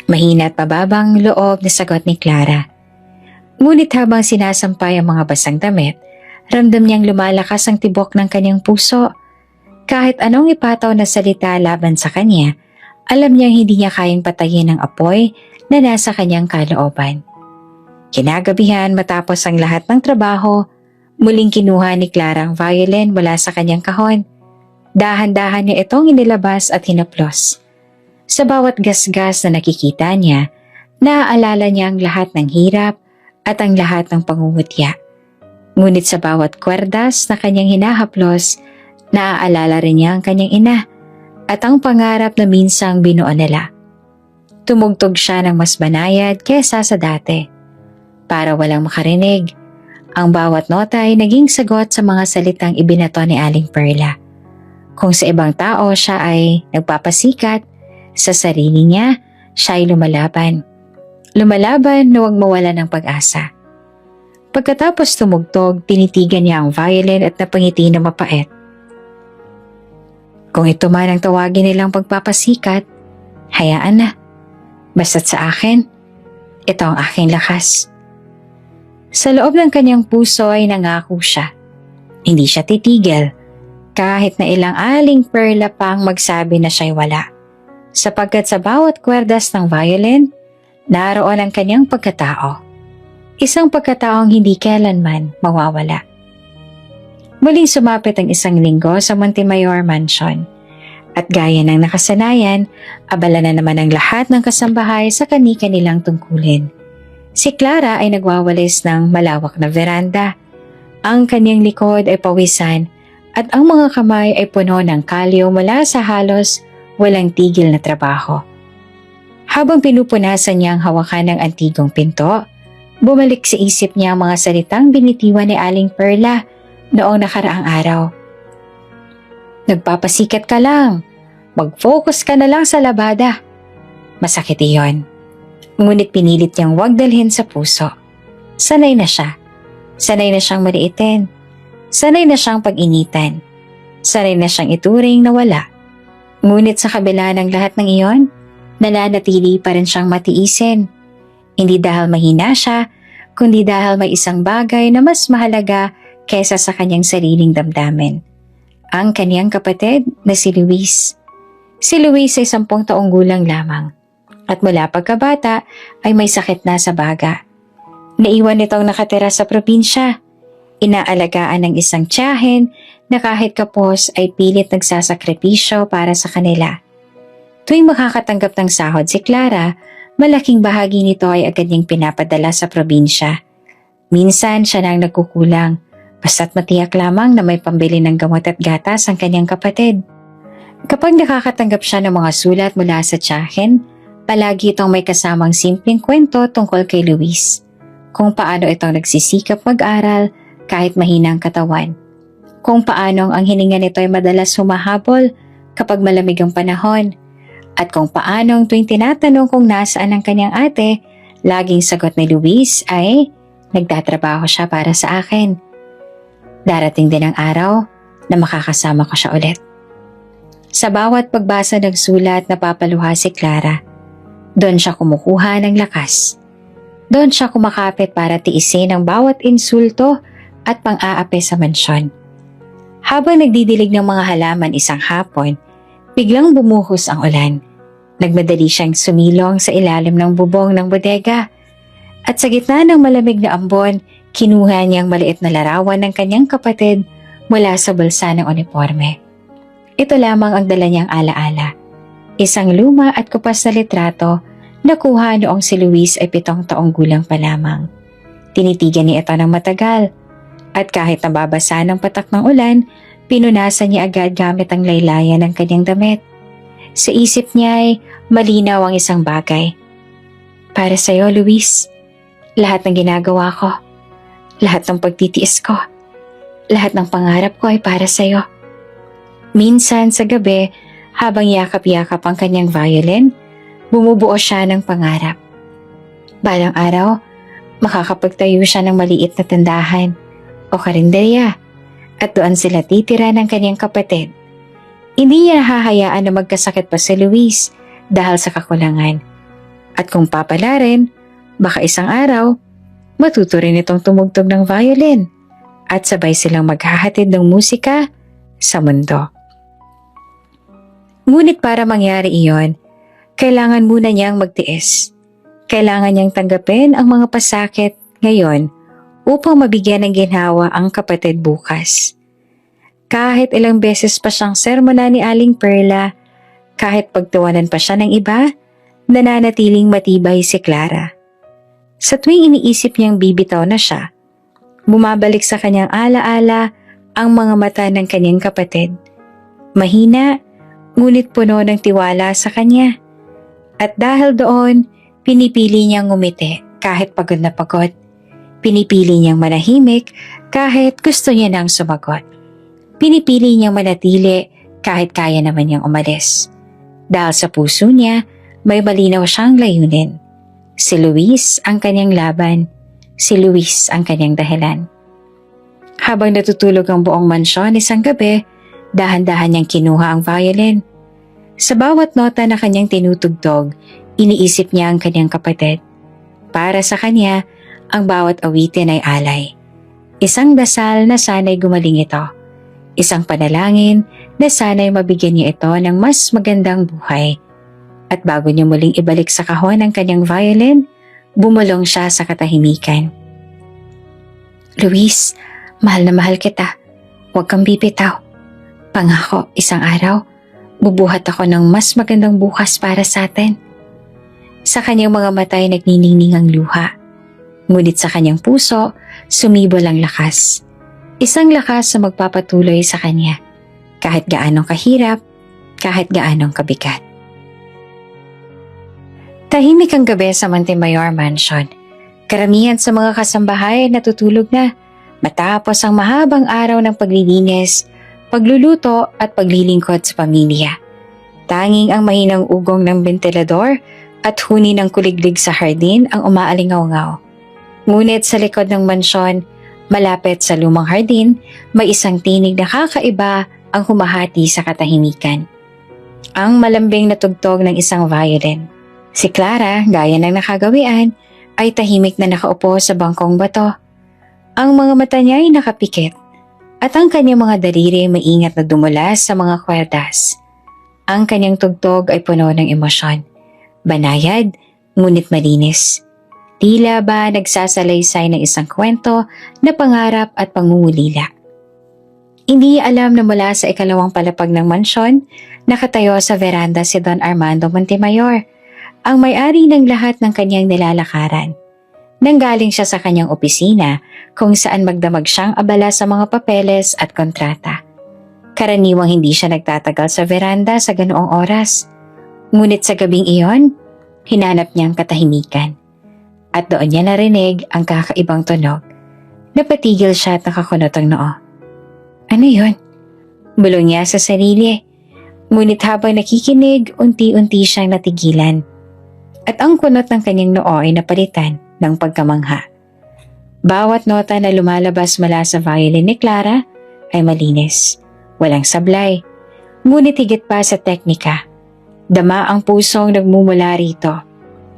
Mahina at mababang loob na sagot ni Clara. Ngunit habang sinasampay ang mga basang damit, ramdam niyang lumalakas ang tibok ng kanyang puso. Kahit anong ipataw na salita laban sa kanya, alam niyang hindi niya kayang patayin ang apoy na nasa kanyang kalooban. Kinagabihan matapos ang lahat ng trabaho, muling kinuha ni Clara ang violin mula sa kanyang kahon. Dahan-dahan niya itong inilabas at hinaplos. Sa bawat gasgas na nakikita niya, naaalala niya ang lahat ng hirap at ang lahat ng pangungutya. Ngunit sa bawat kwerdas na kanyang hinahaplos, naaalala rin niya ang kanyang ina at ang pangarap na minsang binuo nila. Tumugtog siya ng mas banayad kesa sa dati. Para walang makarinig, ang bawat nota ay naging sagot sa mga salitang ibinato ni Aling Perla. Kung sa ibang tao siya ay nagpapasikat, sa sarili niya, siya ay lumalaban. Lumalaban na huwag mawala ng pag-asa. Pagkatapos tumugtog, tinitigan niya ang violin at napangiti na mapait. Kung ito man ang tawagin nilang pagpapasikat, hayaan na. Basta't sa akin, ito ang aking lakas. Sa loob ng kanyang puso ay nangako siya. Hindi siya titigil, kahit na ilang Aling Perla pang magsabi na siya'y wala. Sapagkat sa bawat kwerdas ng violin, naroon ang kanyang pagkatao. Isang pagkataong hindi kailanman mawawala. Muling sumapit ang isang linggo sa Montemayor Mansion At gaya ng nakasanayan, abala na naman ang lahat ng kasambahay sa kani-kanilang tungkulin. Si Clara ay nagwawalis ng malawak na veranda. Ang kanyang likod ay pawisan at ang mga kamay ay puno ng kalyo mula sa halos walang tigil na trabaho. Habang pinupunasan niya ang hawakan ng antigong pinto, bumalik sa isip niya ang mga salitang binitiwan ni Aling Perla noong nakaraang araw. Nagpapasikat ka lang. Mag-focus ka na lang sa labada. Masakit iyon. Ngunit pinilit niyang huwag dalhin sa puso. Sanay na siya. Sanay na siyang maliitin. Sanay na siyang pag-initan. Sanay na siyang ituring na wala. Ngunit sa kabila ng lahat ng iyon, nananatili pa rin siyang matiisin. Hindi dahil mahina siya, kundi dahil may isang bagay na mas mahalaga kesa sa kanyang sariling damdamin. Ang kanyang kapatid na si Luis. Si Luis ay 10 taong gulang lamang at mula pagkabata ay may sakit na sa baga. Naiwan nitong nakatira sa probinsya. Inaalagaan ng isang tiyahin na kahit kapos ay pilit nagsasakripisyo para sa kanila. Tuwing makakatanggap ng sahod si Clara, malaking bahagi nito ay agad niyang pinapadala sa probinsya. Minsan siya nang nagkukulang, basta't matiyak lamang na may pambili ng gamot at gatas ang kanyang kapatid. Kapag nakakatanggap siya ng mga sulat mula sa tiyahin, palagi itong may kasamang simpleng kwento tungkol kay Luis. Kung paano itong nagsisikap mag-aral kahit mahina ang katawan. Kung paano ang hininga nito ay madalas humahabol kapag malamig ang panahon. At kung paano tuwing tinatanong kung nasaan ang kanyang ate, laging sagot ni Luis ay, nagtatrabaho siya para sa akin. Darating din ang araw na makakasama ko siya ulit. Sa bawat pagbasa ng sulat na papaluha si Clara, doon siya kumukuha ng lakas. Doon siya kumakapit para tiisin ang bawat insulto at pang-aapi sa mansyon. Habang nagdidilig ng mga halaman isang hapon, biglang bumuhos ang ulan. Nagmadali siyang sumilong sa ilalim ng bubong ng bodega. At sa gitna ng malamig na ambon, kinuha niyang maliit na larawan ng kanyang kapatid mula sa bulsa ng uniforme. Ito lamang ang dala niyang alaala. Isang luma at kupas na litrato na kuha noong si Luis ay 7 taong gulang pa lamang. Tinitigan niya ito ng matagal at kahit nababasa ng patak ng ulan, pinunasan niya agad gamit ang laylayan ng kanyang damit. Sa isip niya ay malinaw ang isang bagay. Para sa iyo, Luis, lahat ng ginagawa ko, lahat ng pagtitiis ko, lahat ng pangarap ko ay para sa iyo. Minsan sa gabi, habang yakap-yakap ang kanyang violin, bumubuo siya ng pangarap. Balang araw, makakapagtayo siya ng maliit na tindahan o karinderya at doon sila titira ng kanyang kapatid. Hindi niya hahayaan na magkasakit pa si Luis dahil sa kakulangan. At kung papala rin, baka isang araw, matuto rin itong tumugtog ng violin at sabay silang maghahatid ng musika sa mundo. Ngunit para mangyari iyon, kailangan muna niyang magtiis. Kailangan niyang tanggapin ang mga pasakit ngayon upang mabigyan ng ginhawa ang kapatid bukas. Kahit ilang beses pa siyang sermona ni Aling Perla, kahit pagtawanan pa siya ng iba, nananatiling matibay si Clara. Sa tuwing iniisip niyang bibitaw na siya, bumabalik sa kanyang alaala ang mga mata ng kanyang kapatid. Mahina, ngunit puno ng tiwala sa kanya. At dahil doon, pinipili niyang ngumiti kahit pagod na pagod. Pinipili niyang manahimik kahit gusto niya nang sumagot. Pinipili niyang manatili kahit kaya naman niyang umalis. Dahil sa puso niya, may malinaw siyang layunin. Si Luis ang kanyang laban. Si Luis ang kanyang dahilan. Habang natutulog ang buong mansyon isang gabi, dahan-dahan niyang kinuha ang violin. Sa bawat nota na kanyang tinutugtog, iniisip niya ang kanyang kapatid. Para sa kanya, ang bawat awitin ay alay. Isang dasal na sana'y gumaling ito. Isang panalangin na sana'y mabigyan niya ito ng mas magandang buhay. At bago niya muling ibalik sa kahon ang kanyang violin, bumulong siya sa katahimikan. Luis, mahal na mahal kita. Huwag kang bibitaw. Pangako, isang araw, Bubuhat ako ng mas magandang bukas para sa atin. Sa kanyang mga mata ay nagniningning ang luha. Ngunit sa kanyang puso, sumibol ang lakas. Isang lakas na magpapatuloy sa kanya. Kahit gaanong kahirap, kahit gaanong kabigat. Tahimik ang gabi sa Montemayor Mansion. Karamihan sa mga kasambahay natutulog na matapos ang mahabang araw ng paglilinis, pagluluto at paglilingkod sa pamilya. Tanging ang mahinang ugong ng ventilador at huni ng kuliglig sa hardin ang umaalingaw-ngaw. Ngunit sa likod ng mansyon, malapit sa lumang hardin, may isang tinig na kakaiba ang humahati sa katahimikan. Ang malambing na tugtog ng isang violin. Si Clara, gaya ng nakagawian, ay tahimik na nakaupo sa bangkong bato. Ang mga mata niya ay nakapikit at ang kanyang mga daliri maingat na dumulas sa mga kwerdas. Ang kanyang tugtog ay puno ng emosyon. Banayad, ngunit malinis. Tila ba nagsasalaysay ng isang kwento na pangarap at pangungulila. Hindi niya alam na mula sa ikalawang palapag ng mansyon, nakatayo sa veranda si Don Armando Montemayor, ang may-ari ng lahat ng kanyang nilalakaran. Nanggaling siya sa kanyang opisina kung saan magdamag siyang abala sa mga papeles at kontrata. Karaniwang hindi siya nagtatagal sa veranda sa ganoong oras. Ngunit sa gabing iyon, hinanap niyang katahimikan. At doon niya narinig ang kakaibang tunog. Napatigil siya at nakakunot ang noo. Ano yun? Bulong niya sa sarili. Ngunit habang nakikinig, unti-unti siyang natigilan. At ang kunot ng kanyang noo ay napalitan ng pagkamangha. Bawat nota na lumalabas mula sa violin ni Clara ay malinis, walang sablay. Ngunit higit pa sa teknika, dama ang pusong nagmumula rito.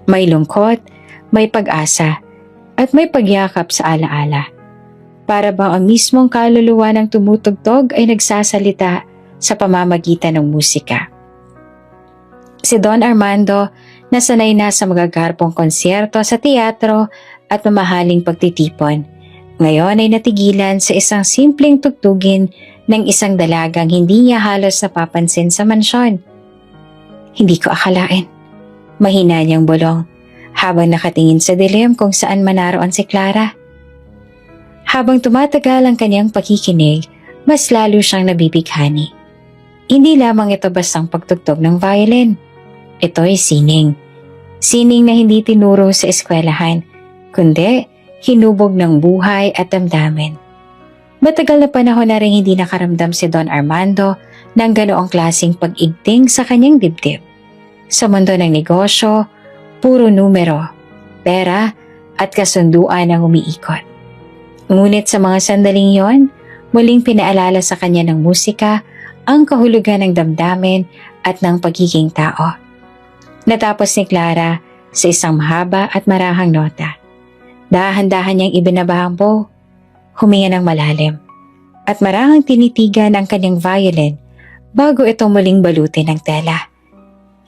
May lungkot, may pag-asa, at may pagyakap sa alaala. Para bang ang mismong kaluluwa ng tumutugtog ay nagsasalita sa pamamagitan ng musika. Si Don Armando nasanay na sa magagarpong konsyerto sa teatro at mamahaling pagtitipon. Ngayon ay natigilan sa isang simpleng tugtugin ng isang dalagang hindi niya halos napapansin sa mansyon. Hindi ko akalain. Mahina niyang bulong habang nakatingin sa dilim kung saan manaroon si Clara. Habang tumatagal ang kanyang pakikinig, mas lalo siyang nabibighani. Hindi lamang ito bastang pagtugtog ng violin. Ito'y sining. Sining na hindi tinuro sa eskwelahan, kundi hinubog ng buhay at damdamin. Matagal na panahon na rin hindi nakaramdam si Don Armando ng ganoong klaseng pag-igting sa kanyang dibdib. Sa mundo ng negosyo, puro numero, pera at kasunduan ang umiikot. Ngunit sa mga sandaling yon, muling pinaalala sa kanya ng musika ang kahulugan ng damdamin at ng pagiging tao. Natapos ni Clara sa isang mahaba at marahang nota. Dahan-dahan niyang ibinaba ang bow, huminga ng malalim, at marahang tinitigan ang kanyang violin bago ito muling balutin ng tela.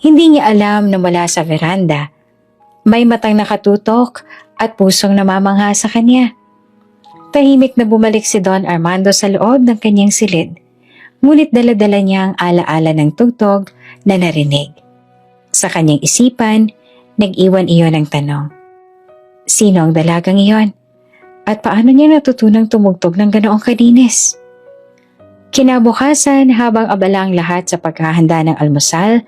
Hindi niya alam na mula sa veranda, may matang nakatutok at pusong namamangha sa kanya. Tahimik na bumalik si Don Armando sa loob ng kanyang silid, ngunit dala-dala niya ang alaala ng tugtog na narinig. Sa kanyang isipan, nag-iwan iyon ng tanong. Sino ang dalagang iyon? At paano niya natutunang tumugtog ng ganoong kalinis? Kinabukasan, habang abala ang lahat sa paghahanda ng almusal,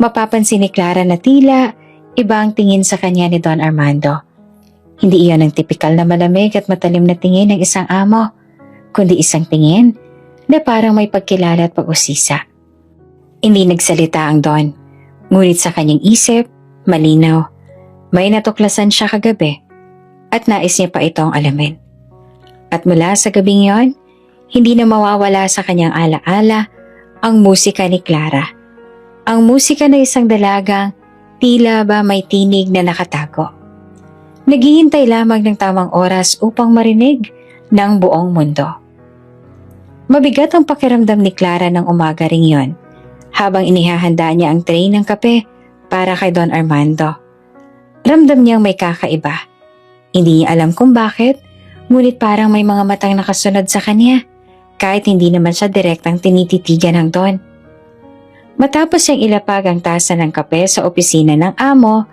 mapapansin ni Clara na tila iba ang tingin sa kanya ni Don Armando. Hindi iyon ang tipikal na malamig at matalim na tingin ng isang amo, kundi isang tingin na parang may pagkilala at pag-usisa. Hindi nagsalita ang Don. Ngunit sa kanyang isip, malinaw, may natuklasan siya kagabi at nais niya pa itong alamin. At mula sa gabing yon, hindi na mawawala sa kanyang alaala ang musika ni Clara. Ang musika ng isang dalagang tila ba may tinig na nakatago. Naghihintay lamang ng tamang oras upang marinig ng buong mundo. Mabigat ang pakiramdam ni Clara ng umaga ring yon, habang inihahanda niya ang tray ng kape para kay Don Armando. Ramdam niyang may kakaiba. Hindi niya alam kung bakit, ngunit parang may mga matang nakasunod sa kanya, kahit hindi naman siya direktang tinititigan ng Don. Matapos niyang ilapag ang tasa ng kape sa opisina ng amo,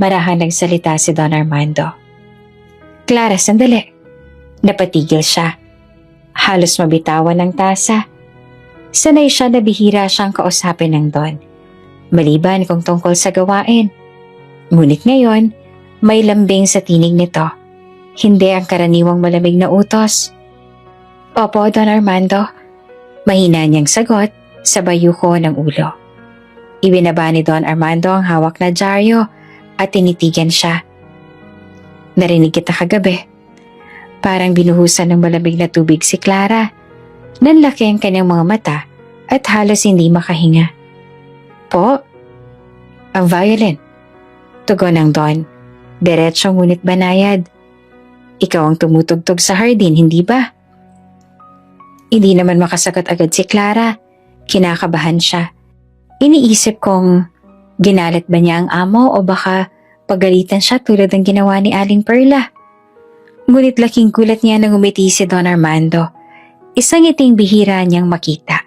marahan nagsalita si Don Armando. Clara, sandali. Napatigil siya. Halos mabitawan ng tasa. Sanay siya na bihira siyang kausapin ng Don, maliban kung tungkol sa gawain. Ngunit ngayon, may lambing sa tinig nito. Hindi ang karaniwang malamig na utos. Opo, Don Armando. Mahina niyang sagot sa bayuko ng ulo. Ibinaba ni Don Armando ang hawak na dyaryo at tinitigan siya. Narinig kita kagabi. Parang binuhusan ng malamig na tubig si Clara. Nanlaki ang kanyang mga mata at halos hindi makahinga. Po? Ang violin. Tugon ng Don. Diretso ngunit banayad. Ikaw ang tumutugtog sa hardin, hindi ba? Hindi naman makasagot agad si Clara. Kinakabahan siya. Iniisip kong ginalit ba niya ang amo o baka pagalitan siya tulad ng ginawa ni Aling Perla. Ngunit laking gulat niya nang umiti si Don Armando. Isang ngiting bihira niyang makita.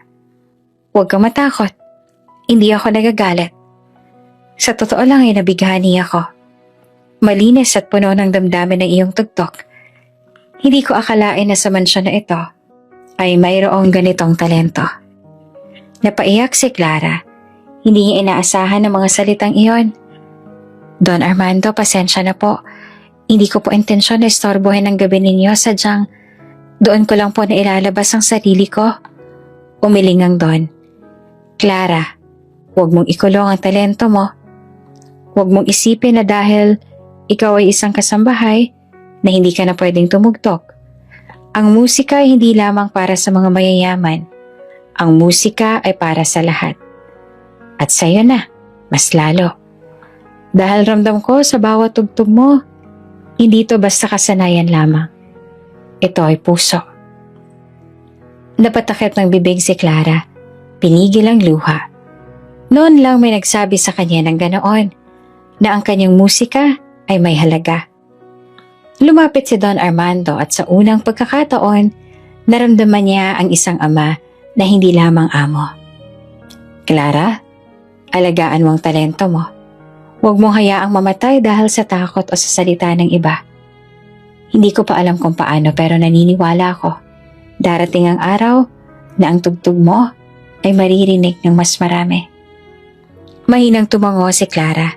Huwag kang matakot. Hindi ako nagagalit. Sa totoo lang ay nabighani ako. Malinis at puno ng damdamin ng iyong tugtog. Hindi ko akalain na sa mansyon na ito ay mayroong ganitong talento. Napaiyak si Clara. Hindi niya inaasahan ang mga salitang iyon. Don Armando, pasensya na po. Hindi ko po intensyon na istorbohin ang gabi ninyo, sadyang doon ko lang po na ilalabas ang sarili ko. Umiling ang Don. Clara, huwag mong ikulong ang talento mo. Huwag mong isipin na dahil ikaw ay isang kasambahay na hindi ka na pwedeng tumugtog. Ang musika ay hindi lamang para sa mga mayayaman. Ang musika ay para sa lahat. At sa'yo na, mas lalo. Dahil ramdam ko sa bawat tugtog mo, hindi ito basta kasanayan lamang. Ito ay puso. Napatakip ng bibig si Clara. Pinigil ang luha. Noon lang may nagsabi sa kanya ng ganoon, na ang kanyang musika ay may halaga. Lumapit si Don Armando at sa unang pagkakataon, naramdaman niya ang isang ama na hindi lamang amo. Clara, alagaan mo ang talento mo. Huwag mong hayaang mamatay dahil sa takot o sa salita ng iba. Hindi ko pa alam kung paano pero naniniwala ako. Darating ang araw na ang tugtog mo ay maririnig ng mas marami. Mahinang tumango si Clara.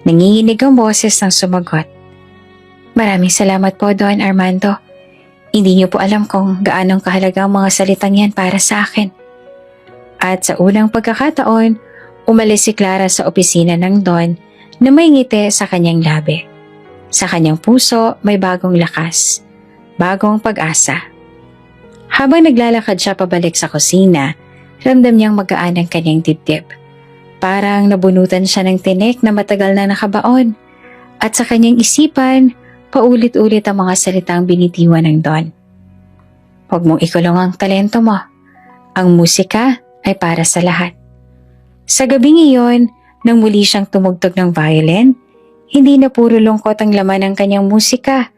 Nanginginig ang boses ng sumagot. Maraming salamat po, Don Armando. Hindi niyo po alam kung gaanong kahalaga ang mga salitang yan para sa akin. At sa unang pagkakataon, umalis si Clara sa opisina ng Don na may ngiti sa kanyang labi. Sa kanyang puso may bagong lakas, bagong pag-asa. Habang naglalakad siya pabalik sa kusina, ramdam niyang magaan ang kanyang dibdib. Parang nabunutan siya ng tinik na matagal na nakabaon. At sa kanyang isipan, paulit-ulit ang mga salitang binitiwan ng Don. Huwag mong ikulong ang talento mo. Ang musika ay para sa lahat. Sa gabing iyon, nang muli siyang tumugtog ng violin, hindi na puro lungkot ang laman ng kanyang musika.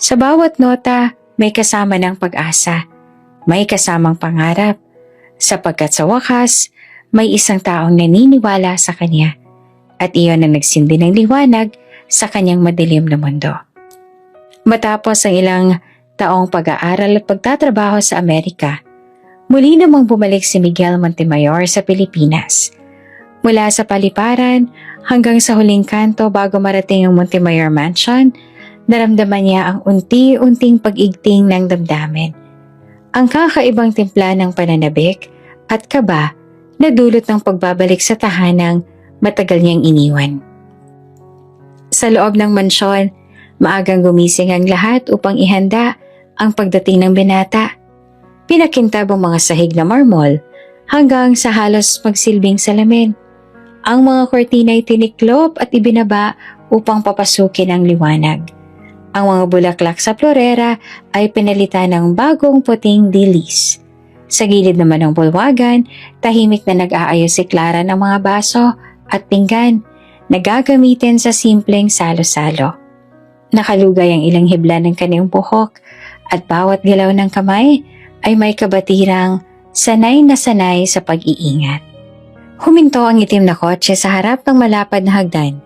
Sa bawat nota, may kasama ng pag-asa. May kasamang pangarap. Sapagkat sa wakas, may isang taong naniniwala sa kanya. At iyon ang nagsindi ng liwanag sa kanyang madilim na mundo. Matapos ang ilang taong pag-aaral at pagtatrabaho sa Amerika, muli namang bumalik si Miguel Montemayor sa Pilipinas. Mula sa paliparan hanggang sa huling kanto bago marating ang Montemayor Mansion, naramdaman niya ang unti-unting pag-igting ng damdamin. Ang kakaibang timpla ng pananabik at kaba na dulot ng pagbabalik sa tahanang matagal niyang iniwan. Sa loob ng mansyon, maagang gumising ang lahat upang ihanda ang pagdating ng binata. Pinakintab ang mga sahig na marmol hanggang sa halos magsilbing salamin. Ang mga kortina ay tiniklop at ibinaba upang papasukin ang liwanag. Ang mga bulaklak sa florera ay pinalitan ng bagong puting dilis. Sa gilid naman ng bulwagan, tahimik na nag-aayos si Clara ng mga baso at pinggan na gagamitin sa simpleng salo-salo. Nakalugay ang ilang hibla ng kanyang buhok at bawat galaw ng kamay ay may kabatirang sanay na sanay sa pag-iingat. Huminto ang itim na kotse sa harap ng malapad na hagdan.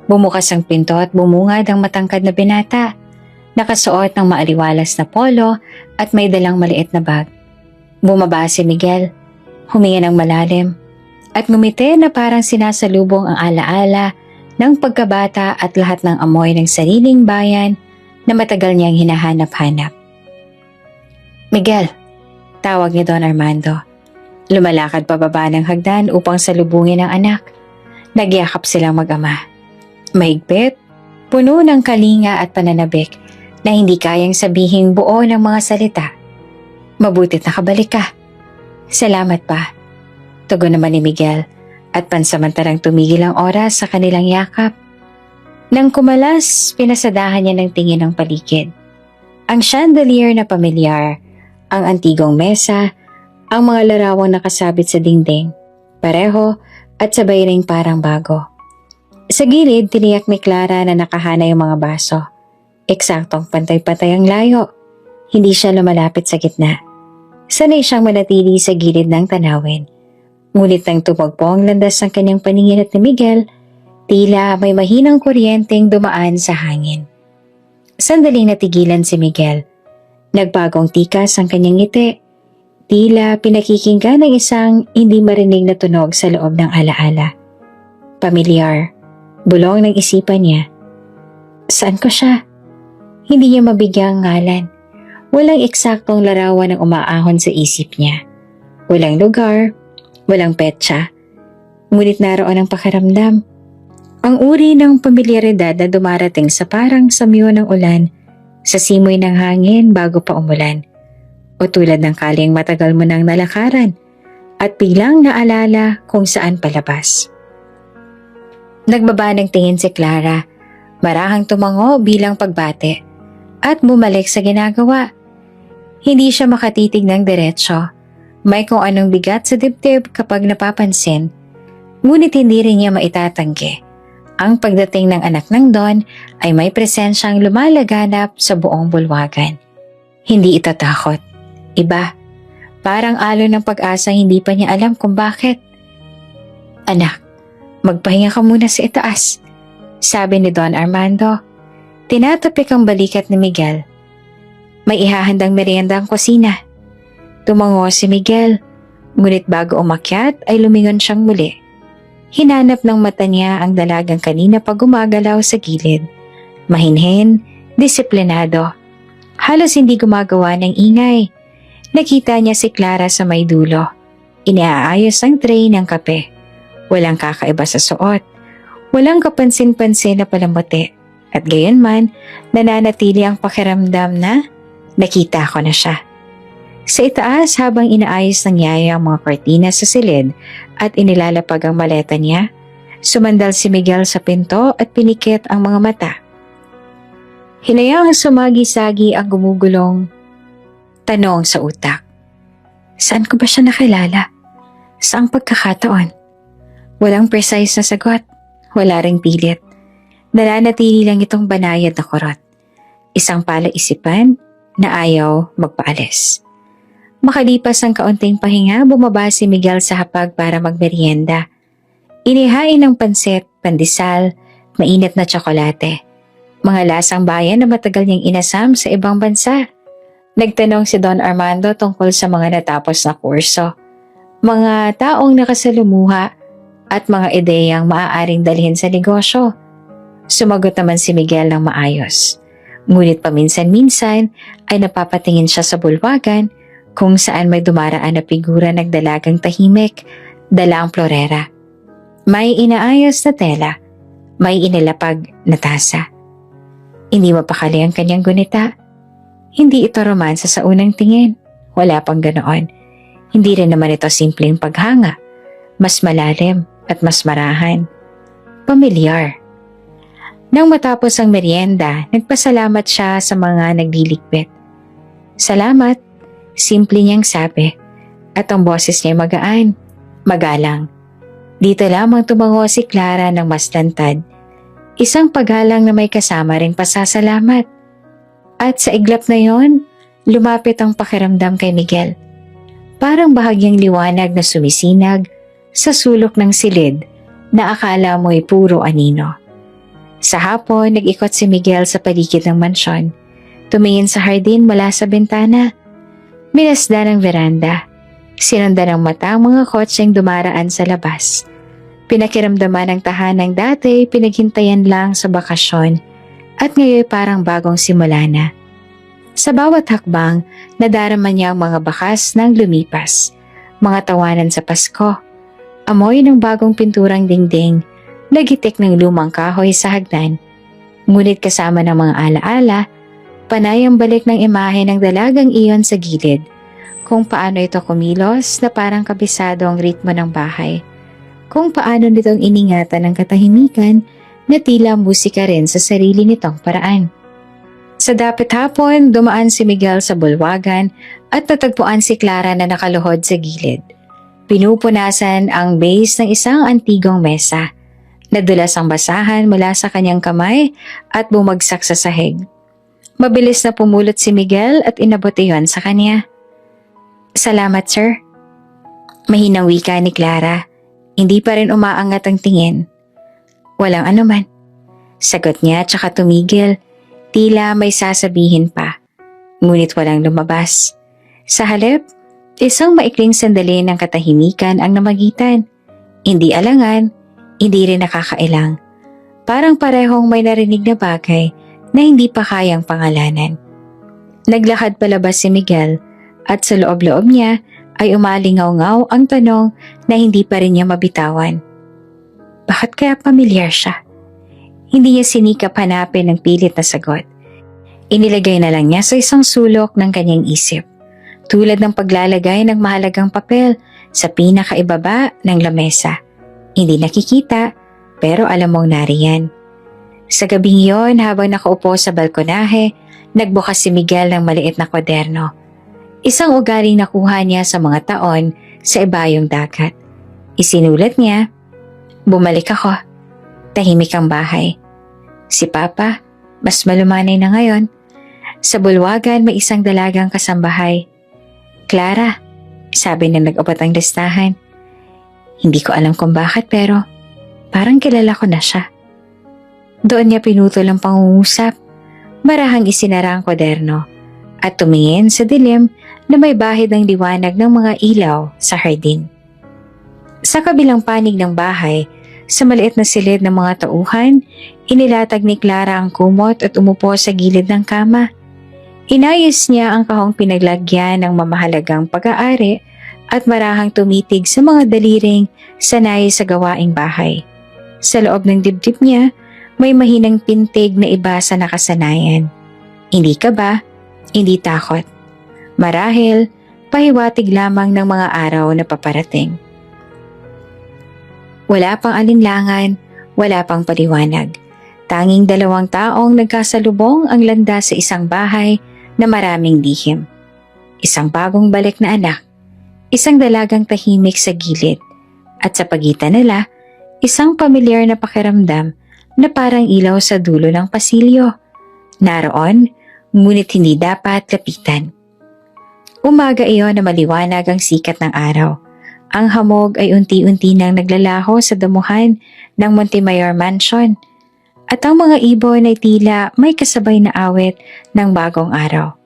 Bumukas ang pinto at bumungad ang matangkad na binata. Nakasuot ng maaliwalas na polo at may dalang maliit na bag. Bumaba si Miguel, huminga ng malalim, at ngumiti na parang sinasalubong ang alaala ng pagkabata at lahat ng amoy ng sariling bayan na matagal niyang hinahanap-hanap. Miguel, tawag ni Don Armando. Lumalakad pababa ng hagdan upang salubungin ang anak. Nagyakap silang mag-ama. Mahigpit, puno ng kalinga at pananabik na hindi kayang sabihing buo ng mga salita. Mabutit nakabalik ka. Salamat pa. Tugon naman ni Miguel at pansamantalang tumigil ang oras sa kanilang yakap. Nang kumalas, pinasadahan niya ng tingin ang paligid. Ang chandelier na pamilyar, ang antigong mesa, ang mga larawang nakasabit sa dingding, pareho at sabay ring parang bago. Sa gilid, tiniyak ni Clara na nakahana yung mga baso. Eksaktong pantay-pantay ang layo. Hindi siya lumalapit sa gitna. Sanay siyang manatili sa gilid ng tanawin. Ngunit nang tumagpo ang landas ng kanyang paningin at ni Miguel, tila may mahinang kuryenteng dumaan sa hangin. Sandaling natigilan si Miguel. Nagbagong tikas ang kanyang ngiti. Tila pinakikinggan ng isang hindi marinig na tunog sa loob ng alaala. Pamilyar, bulong ng isipan niya. Saan ko siya? Hindi niya mabigyang ngalan. Walang eksaktong larawan ng umaahon sa isip niya. Walang lugar, walang petsa. Ngunit naroon ang pakiramdam. Ang uri ng pamilyaridad na dumarating sa parang samyo ng ulan, sa simoy ng hangin bago pa umulan. O tulad ng kaling matagal mo nang nalakaran at biglang naalala kung saan palabas. Nagbaba ng tingin si Clara, marahang tumango bilang pagbate at bumalik sa ginagawa. Hindi siya makatitig ng diretsyo. May kung anong bigat sa dibdib kapag napapansin, ngunit hindi rin niya maitatanggi. Ang pagdating ng anak ng Don ay may presensyang lumalaganap sa buong bulwagan. Hindi ito takot. Iba, parang alon ng pag-asa hindi pa niya alam kung bakit. Anak, magpahinga ka muna sa itaas, sabi ni Don Armando. Tinatapik ang balikat ni Miguel. May ihahandang merienda ang kusina. Tumango si Miguel, ngunit bago umakyat ay lumingon siyang muli. Hinanap ng mata niya ang dalagang kanina pa gumagalaw sa gilid. Mahinhin, disiplinado. Halos hindi gumagawa ng ingay. Nakita niya si Clara sa may dulo. Inaayos ang tray ng kape. Walang kakaiba sa suot. Walang kapansin-pansin na palamuti. At gayunman, nananatili ang pakiramdam na nakita ko na siya. Sa itaas habang inaayos ng yaya ang mga kortina sa silid at inilalapag ang maleta niya, sumandal si Miguel sa pinto at pinikit ang mga mata. Hinayang sumagi-sagi ang gumugulong tanong sa utak. Saan ko ba siya nakilala? Saang pagkakataon? Walang precise na sagot. Wala ring pilit. Nananatili lang itong banayad na kurot. Isang palaisipan na ayaw magpaalis. Makalipas ang kaunting pahinga, bumaba si Miguel sa hapag para magmerienda. Inihain ng pansit, pandesal, mainit na tsokolate. Mga lasang bayan na matagal niyang inasam sa ibang bansa. Nagtanong si Don Armando tungkol sa mga natapos na kurso, mga taong nakasalumuha at mga ideyang maaaring dalhin sa negosyo. Sumagot naman si Miguel ng maayos. Ngunit paminsan-minsan ay napapatingin siya sa bulwagan kung saan may dumaraan na figura ng dalagang tahimik, dala ang florera. May inaayos na tela, may inilapag na tasa. Hindi mapakali ang kanyang gunita. Hindi ito romansa sa unang tingin. Wala pang ganoon. Hindi rin naman ito simpleng paghanga. Mas malalim at mas marahan. Pamilyar. Nang matapos ang merienda, nagpasalamat siya sa mga nagliligpit. Salamat, simple niyang sabi. At ang boses niya magaan, magalang. Dito lamang tumango si Clara ng mas lantad. Isang paggalang na may kasama ring pasasalamat. At sa iglap na yon, lumapit ang pakiramdam kay Miguel. Parang bahagyang liwanag na sumisinag sa sulok ng silid na akala mo'y puro anino. Sa hapon, nag-ikot si Miguel sa paligid ng mansyon. Tumingin sa hardin mula sa bintana. Minasdan ang veranda. Sinundan ng mata ang mga kotseng dumaraan sa labas. Pinakiramdaman ang tahanang dati pinaghintayan lang sa bakasyon at ngayon parang bagong simula na. Sa bawat hakbang, nadarama niya ang mga bakas ng lumipas, mga tawanan sa Pasko, amoy ng bagong pinturang dingding, nagitik ng lumang kahoy sa hagdan. Ngunit kasama ng mga alaala, panay ang balik ng imahe ng dalagang iyon sa gilid, kung paano ito kumilos na parang kabisado ang ritmo ng bahay, kung paano nitong iningatan ng katahimikan na tila musika rin sa sarili nitong paraan. Sa dapit hapon, dumaan si Miguel sa bulwagan at natagpuan si Clara na nakaluhod sa gilid. Pinupunasan ang base ng isang antigong mesa. Nadulas ang basahan mula sa kanyang kamay at bumagsak sa sahig. Mabilis na pumulot si Miguel at inabot iyon sa kanya. "Salamat, sir." Mahinang wika ni Clara. Hindi pa rin umaangat ang tingin. "Walang anuman." Sagot niya tsaka tumigil. Tila may sasabihin pa. Ngunit walang lumabas. Sa halip, isang maikling sandali ng katahimikan ang namagitan. Hindi alangan, hindi rin nakakailang. Parang parehong may narinig na bagay na hindi pa kayang pangalanan. Naglakad palabas si Miguel at sa loob-loob niya ay umalingaw-ngaw ang tanong na hindi pa rin niya mabitawan. Bakit kaya pamilyar siya? Hindi niya sinikap hanapin ng pilit na sagot. Inilagay na lang niya sa isang sulok ng kanyang isip, tulad ng paglalagay ng mahalagang papel sa pinakaibaba ng lamesa. Hindi nakikita, pero alam mong nariyan. Sa gabing yon, habang nakaupo sa balkonahe, nagbukas si Miguel ng maliit na kwaderno. Isang ugaling nakuha niya sa mga taon sa ibayong dagat. Isinulat niya, "Bumalik ako. Tahimik ang bahay. Si Papa, mas malumanay na ngayon. Sa bulwagan may isang dalagang kasambahay. Clara," sabi na nag-abot ang listahan. Hindi ko alam kung bakit pero parang kilala ko na siya. Doon niya pinutol ang pangungusap. Marahang isinara ang kwaderno at tumingin sa dilim na may bahid ng liwanag ng mga ilaw sa hardin. Sa kabilang panig ng bahay, sa maliit na silid ng mga tauhan, inilatag ni Clara ang kumot at umupo sa gilid ng kama. Inayos niya ang kahong pinaglagyan ng mamahalagang pag-aari at marahang tumitig sa mga daliring sanay sa gawaing bahay. Sa loob ng dibdib niya, may mahinang pintig na iba sa nakasanayan. Hindi kaba, hindi takot. Marahil, pahiwatig lamang ng mga araw na paparating. Wala pang alinlangan, wala pang paliwanag. Tanging dalawang taong nagkasalubong ang landas sa isang bahay na maraming lihim. Isang bagong balik na anak, isang dalagang tahimik sa gilid, at sa pagitan nila, isang pamilyar na pakiramdam na parang ilaw sa dulo ng pasilyo. Naroon, ngunit hindi dapat lapitan. Umaga iyon na maliwanag ang sikat ng araw. Ang hamog ay unti-unti nang naglalaho sa damuhan ng Montemayor Mansion at ang mga ibon ay tila may kasabay na awit ng bagong araw.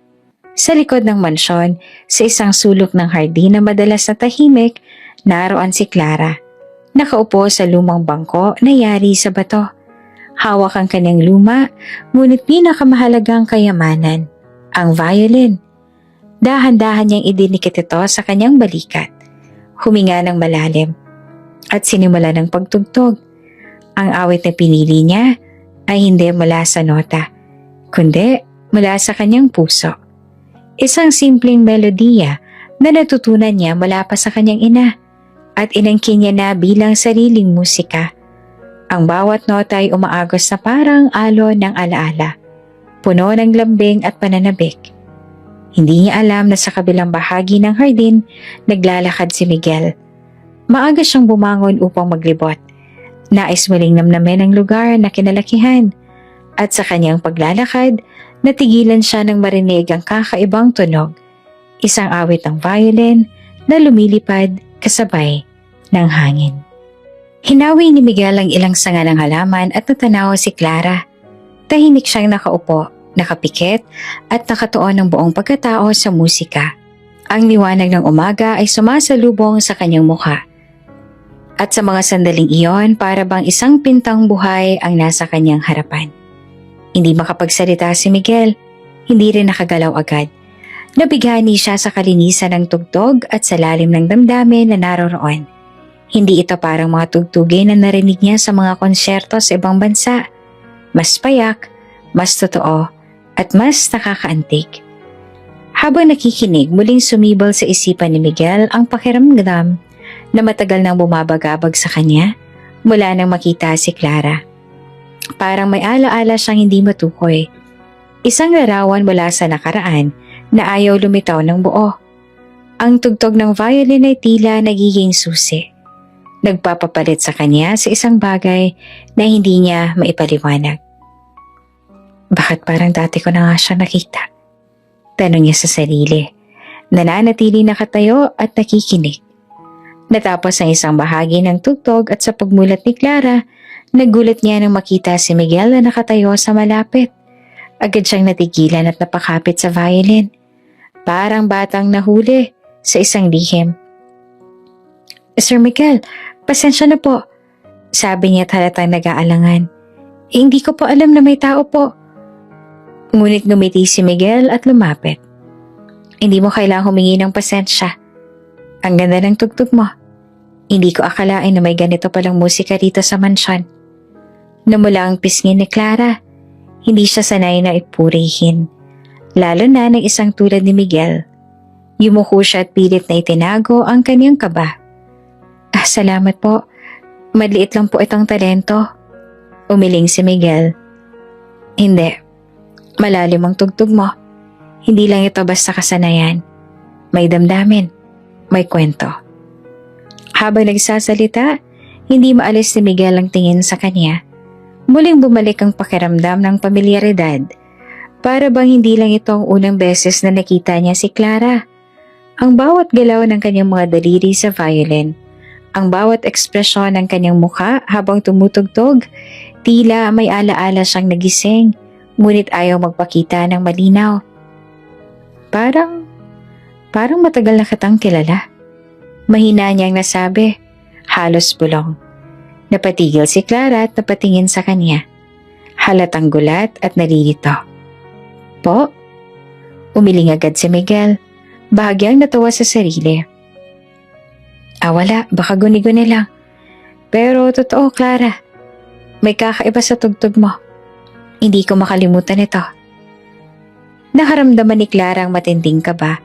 Sa likod ng mansyon, sa isang sulok ng hardin na madalas na tahimik, naroon si Clara. Nakaupo sa lumang bangko na yari sa bato. Hawak ang kanyang luma, ngunit pinakamahalagang kayamanan, ang violin. Dahan-dahan niyang idinikit ito sa kanyang balikat. Huminga ng malalim at sinimula ng pagtugtog. Ang awit na pinili niya ay hindi mula sa nota, kundi mula sa kanyang puso. Isang simpleng melodiya na natutunan niya mula pa sa kanyang ina at inangkin niya na bilang sariling musika. Ang bawat nota ay umaagos na parang alon ng alaala, puno ng lambing at pananabik. Hindi niya alam na sa kabilang bahagi ng hardin, naglalakad si Miguel. Maaga siyang bumangon upang maglibot. Nais muling namnamin ang lugar na kinalakihan. At sa kanyang paglalakad, natigilan siya nang marinig ang kakaibang tunog. Isang awit ng violin na lumilipad kasabay ng hangin. Hinawi ni Miguel ang ilang sanga ng halaman at natanaw si Clara. Tahimik siyang nakaupo, nakapikit at nakatuon ng buong pagkatao sa musika. Ang liwanag ng umaga ay sumasalubong sa kanyang mukha. At sa mga sandaling iyon, para bang isang pintang buhay ang nasa kanyang harapan. Hindi makapagsalita si Miguel, hindi rin nakagalaw agad. Nabighani siya sa kalinisan ng tugtog at sa lalim ng damdamin na naroroon. Hindi ito parang mga tugtugin na narinig niya sa mga konsyerto sa ibang bansa. Mas payak, mas totoo, at mas nakakaantig. Habang nakikinig, muling sumibol sa isipan ni Miguel ang pakiramdam na matagal nang bumabagabag sa kanya mula nang makita si Clara. Parang may alaala siyang hindi matukoy. Isang larawan mula sa nakaraan na ayaw lumitaw ng buo. Ang tugtog ng violin ay tila nagiging susi. Nagpapapalit sa kanya sa isang bagay na hindi niya maipaliwanag. Bakit parang dati ko na nga siya nakita? Tanong niya sa sarili. Nananatili nakatayo at nakikinig. Natapos ang isang bahagi ng tugtog at sa pagmulat ni Clara, nagulat niya nang makita si Miguel na nakatayo sa malapit. Agad siyang natigilan at napakapit sa violin. Parang batang nahuli sa isang lihim. Sir Miguel, pasensya na po. Sabi niya halatang nag-aalangan. Hindi ko po alam na may tao po. Ngunit ngumiti si Miguel at lumapit. Hindi mo kailangang humingi ng pasensya. Ang ganda ng tugtog mo. Hindi ko akalain na may ganito palang musika dito sa mansyon. Namula ang pisngin ni Clara. Hindi siya sanay na ipurihin. Lalo na ng isang tulad ni Miguel. Yumuko siya at pilit na itinago ang kanyang kaba. Salamat po. Maliit lang po itong talento. Umiling si Miguel. Hindi. Malalim ang tugtog mo. Hindi lang ito basta kasanayan. May damdamin. May kwento. Habang nagsasalita, hindi maalis ni Miguel ang tingin sa kanya. Muling bumalik ang pakiramdam ng pamilyaridad. Para bang hindi lang ito ang unang beses na nakita niya si Clara. Ang bawat galaw ng kanyang mga daliri sa violin, ang bawat ekspresyon ng kanyang mukha habang tumutugtog, tila may alaala siyang nagising, ngunit ayaw magpakita ng malinaw. Parang matagal na kitang kilala. Mahina niyang nasabi, halos bulong. Napatigil si Clara at napatingin sa kanya. Halatang gulat at nalilito. Po? Umiling agad si Miguel, bahagyang natawa sa sarili. Wala, baka guni-guni lang. Pero totoo, Clara. May kakaiba sa tugtog mo. Hindi ko makalimutan ito. Nakaramdaman ni Clara ang matinding kaba.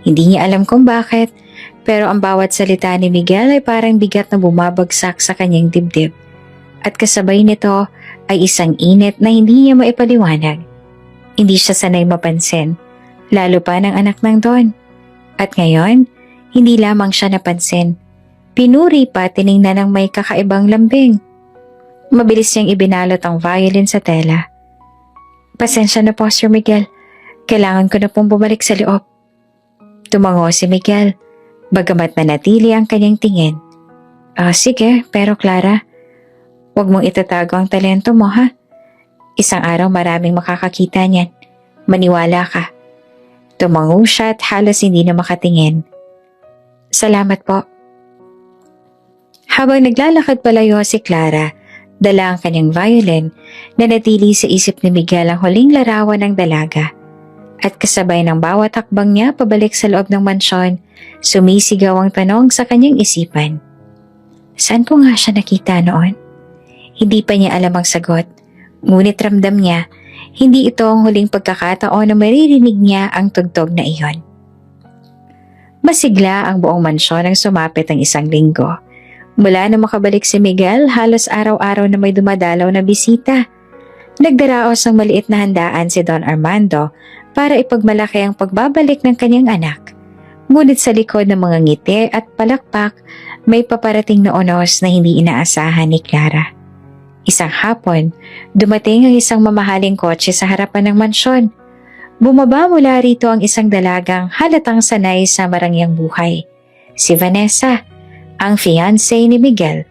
Hindi niya alam kung bakit, pero ang bawat salita ni Miguel ay parang bigat na bumabagsak sa kanyang dibdib. At kasabay nito ay isang init na hindi niya maipaliwanag. Hindi siya sanay mapansin, lalo pa ng anak ng Don. At ngayon, hindi lamang siya napansin. Pinuri pa tiningnan ng may kakaibang lambing. Mabilis niyang ibinalot ang violin sa tela. Pasensya na po, Sir Miguel. Kailangan ko na pong bumalik sa loob. Tumango si Miguel, bagamat manatili ang kanyang tingin. Sige, pero Clara, huwag mong itatago ang talento mo, ha? Isang araw maraming makakakita niyan. Maniwala ka. Tumango siya at halos hindi na makatingin. Salamat po. Habang naglalakad palayo si Clara, dala ang kanyang violin, nanatili sa isip ni Miguel ang huling larawan ng dalaga. At kasabay ng bawat hakbang niya pabalik sa loob ng mansyon, sumisigaw ang tanong sa kanyang isipan. Saan ko nga siya nakita noon? Hindi pa niya alam ang sagot, ngunit ramdam niya, hindi ito ang huling pagkakataon na maririnig niya ang tugtog na iyon. Masigla ang buong mansyon nang sumapit ang isang linggo. Mula na makabalik si Miguel, halos araw-araw na may dumadalaw na bisita. Nagdaraos ng maliit na handaan si Don Armando para ipagmalaki ang pagbabalik ng kanyang anak. Ngunit sa likod ng mga ngiti at palakpak, may paparating na unos na hindi inaasahan ni Clara. Isang hapon, dumating ang isang mamahaling kotse sa harapan ng mansyon. Bumaba mula rito ang isang dalagang halatang sanay sa marangyang buhay. Si Vanessa, ang fiancé ni Miguel.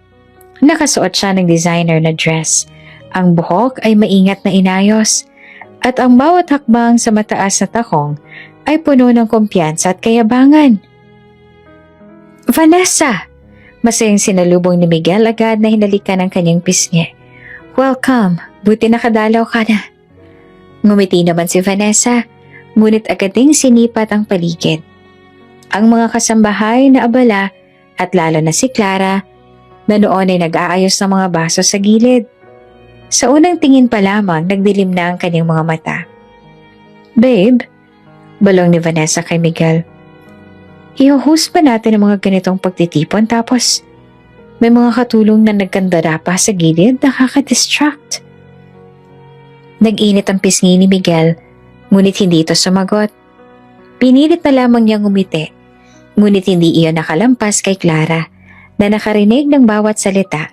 Nakasuot siya ng designer na dress. Ang buhok ay maingat na inayos at ang bawat hakbang sa mataas na takong ay puno ng kumpiyansa at kayabangan. Vanessa! Masayang sinalubong ni Miguel agad na hinalikan ng kanyang pisngi. Welcome, buti nakadalaw ka na. Ngumiti naman si Vanessa, ngunit agad ding sinipat ang paligid. Ang mga kasambahay na abala at lalo na si Clara na noon ay nag-aayos ng mga baso sa gilid. Sa unang tingin pa lamang nagdilim na ang kanyang mga mata. Babe, balong ni Vanessa kay Miguel. I-host pa natin ang mga ganitong pagtitipon tapos may mga katulong na nagkandara pa sa gilid nakaka-distract. Nag-init ang pisngi ni Miguel, ngunit hindi ito sumagot. Pinilit na lamang niyang umiti, ngunit hindi iyon nakalampas kay Clara na nakarinig ng bawat salita.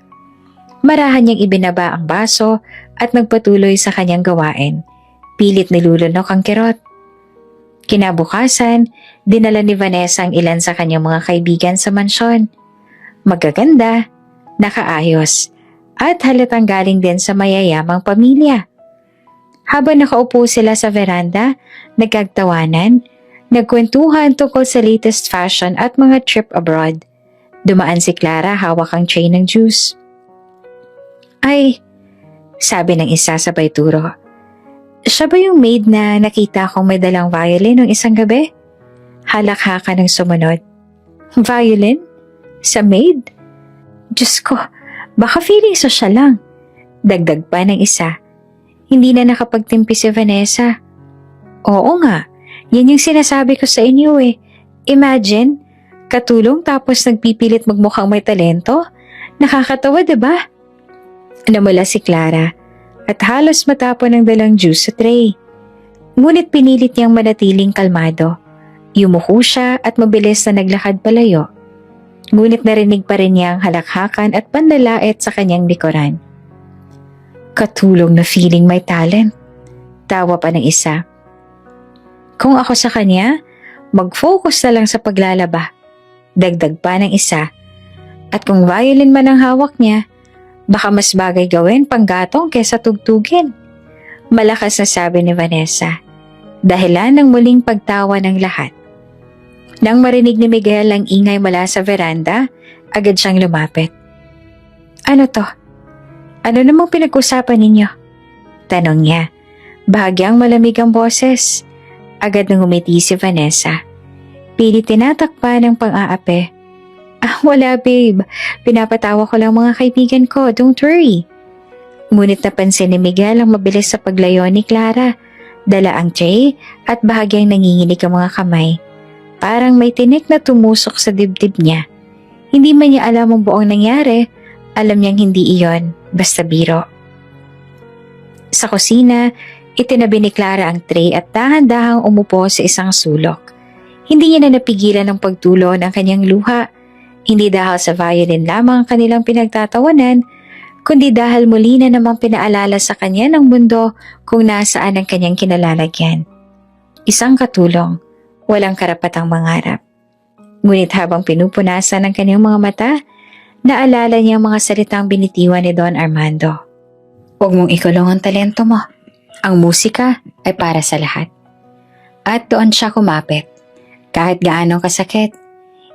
Marahan niyang ibinaba ang baso at nagpatuloy sa kanyang gawain. Pilit nilulunok ang kirot. Kinabukasan, dinala ni Vanessa ang ilan sa kanyang mga kaibigan sa mansyon. Magaganda, nakaayos, at halatang galing din sa mayayamang pamilya. Habang nakaupo sila sa veranda, nagkagtawanan, nagkwentuhan tungkol sa latest fashion at mga trip abroad. Dumaan si Clara hawak ang tray ng juice. Ay, sabi ng isa sabay turo. Siya ba yung maid na nakita kong may dalang violin ng isang gabi? Halakha ka ng sumunod. Violin? Sa maid? Diyos ko, baka feeling social lang. Dagdag pa ng isa. Hindi na nakapagtimpi si Vanessa. Oo nga, yan yung sinasabi ko sa inyo eh. Imagine, katulong tapos nagpipilit magmukhang may talento? Nakakatawa, diba? Namula si Clara at halos matapon ng dalang juice sa tray. Ngunit pinilit niyang manatiling kalmado. Yumuko siya at mabilis na naglakad palayo. Ngunit narinig pa rin niya ang halakhakan at panlalait sa kanyang likuran. Katulong na feeling may talent. Tawa pa ng isa. Kung ako sa kanya, mag-focus na lang sa paglalaba. Dagdag pa ng isa. At kung violin man ang hawak niya, baka mas bagay gawin panggatong kesa tugtugin. Malakas na sabi ni Vanessa, dahilan ng muling pagtawa ng lahat. Nang marinig ni Miguel ang ingay mula sa veranda, agad siyang lumapit. Ano to? Ano namang pinag-usapan ninyo? Tanong niya. Bahagyang malamig ang boses. Agad nang umiti si Vanessa. Pilit tinatakpan ng pang-aape. Wala babe. Pinapatawa ko lang mga kaibigan ko. Don't worry. Ngunit napansin ni Miguel ang mabilis sa paglayo ni Clara. Dala ang tray at bahagyang nanginginig ang mga kamay. Parang may tinik na tumusok sa dibdib niya. Hindi man niya alam ang buong nangyari. Alam niyang hindi iyon. Basta biro. Sa kusina, itinabi ni Clara ang tray at dahan-dahang umupo sa isang sulok. Hindi niya na napigilan ang pagtulo ng kanyang luha. Hindi dahil sa violin lamang kanilang pinagtatawanan, kundi dahil muli na namang pinaalala sa kanya ng mundo kung nasaan ang kanyang kinalalagyan. Isang katulong, walang karapatang mangarap. Ngunit habang pinupunasan ng kanyang mga mata, naalala niya ang mga salitang binitiwan ni Don Armando. Huwag mong ikulong ang talento mo. Ang musika ay para sa lahat. At doon siya kumapit. Kahit gaano kasakit,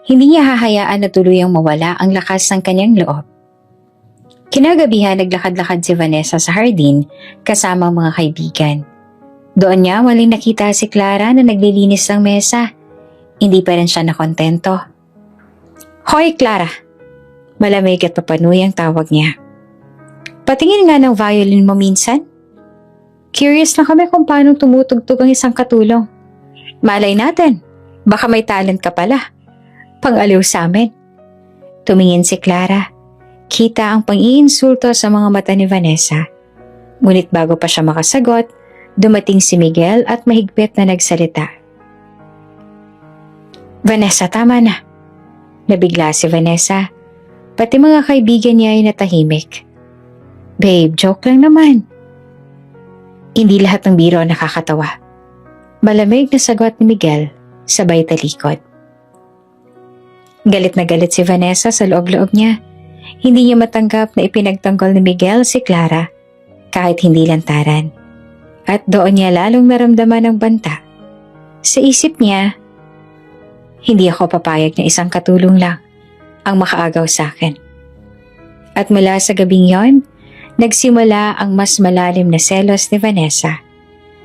hindi niya hahayaan na tuluyang mawala ang lakas ng kanyang loob. Kinagabihan naglakad-lakad si Vanessa sa hardin kasama ang mga kaibigan. Doon niya muling nakita si Clara na naglilinis ng mesa. Hindi pa rin siya nakontento. Hoy Clara! Malamig at papanuy ang tawag niya. Patingin nga ng violin mo minsan. Curious lang kami kung paano tumutugtog ang isang katulong. Malay natin, baka may talent ka pala. Pang-aliw sa amin. Tumingin si Clara. Kita ang pang-iinsulto sa mga mata ni Vanessa. Ngunit bago pa siya makasagot, dumating si Miguel at mahigpit na nagsalita. Vanessa, tama na. Nabigla si Vanessa. Pati mga kaibigan niya ay natahimik. Babe, joke lang naman. Hindi lahat ng biro nakakatawa. Malamig na sagot ni Miguel, sabay talikod. Galit na galit si Vanessa sa loob-loob niya. Hindi niya matanggap na ipinagtanggol ni Miguel si Clara kahit hindi lantaran. At doon niya lalong naramdaman ang banta. Sa isip niya, hindi ako papayag na isang katulong lang ang makaagaw sa akin. At mula sa gabing yon, nagsimula ang mas malalim na selos ni Vanessa.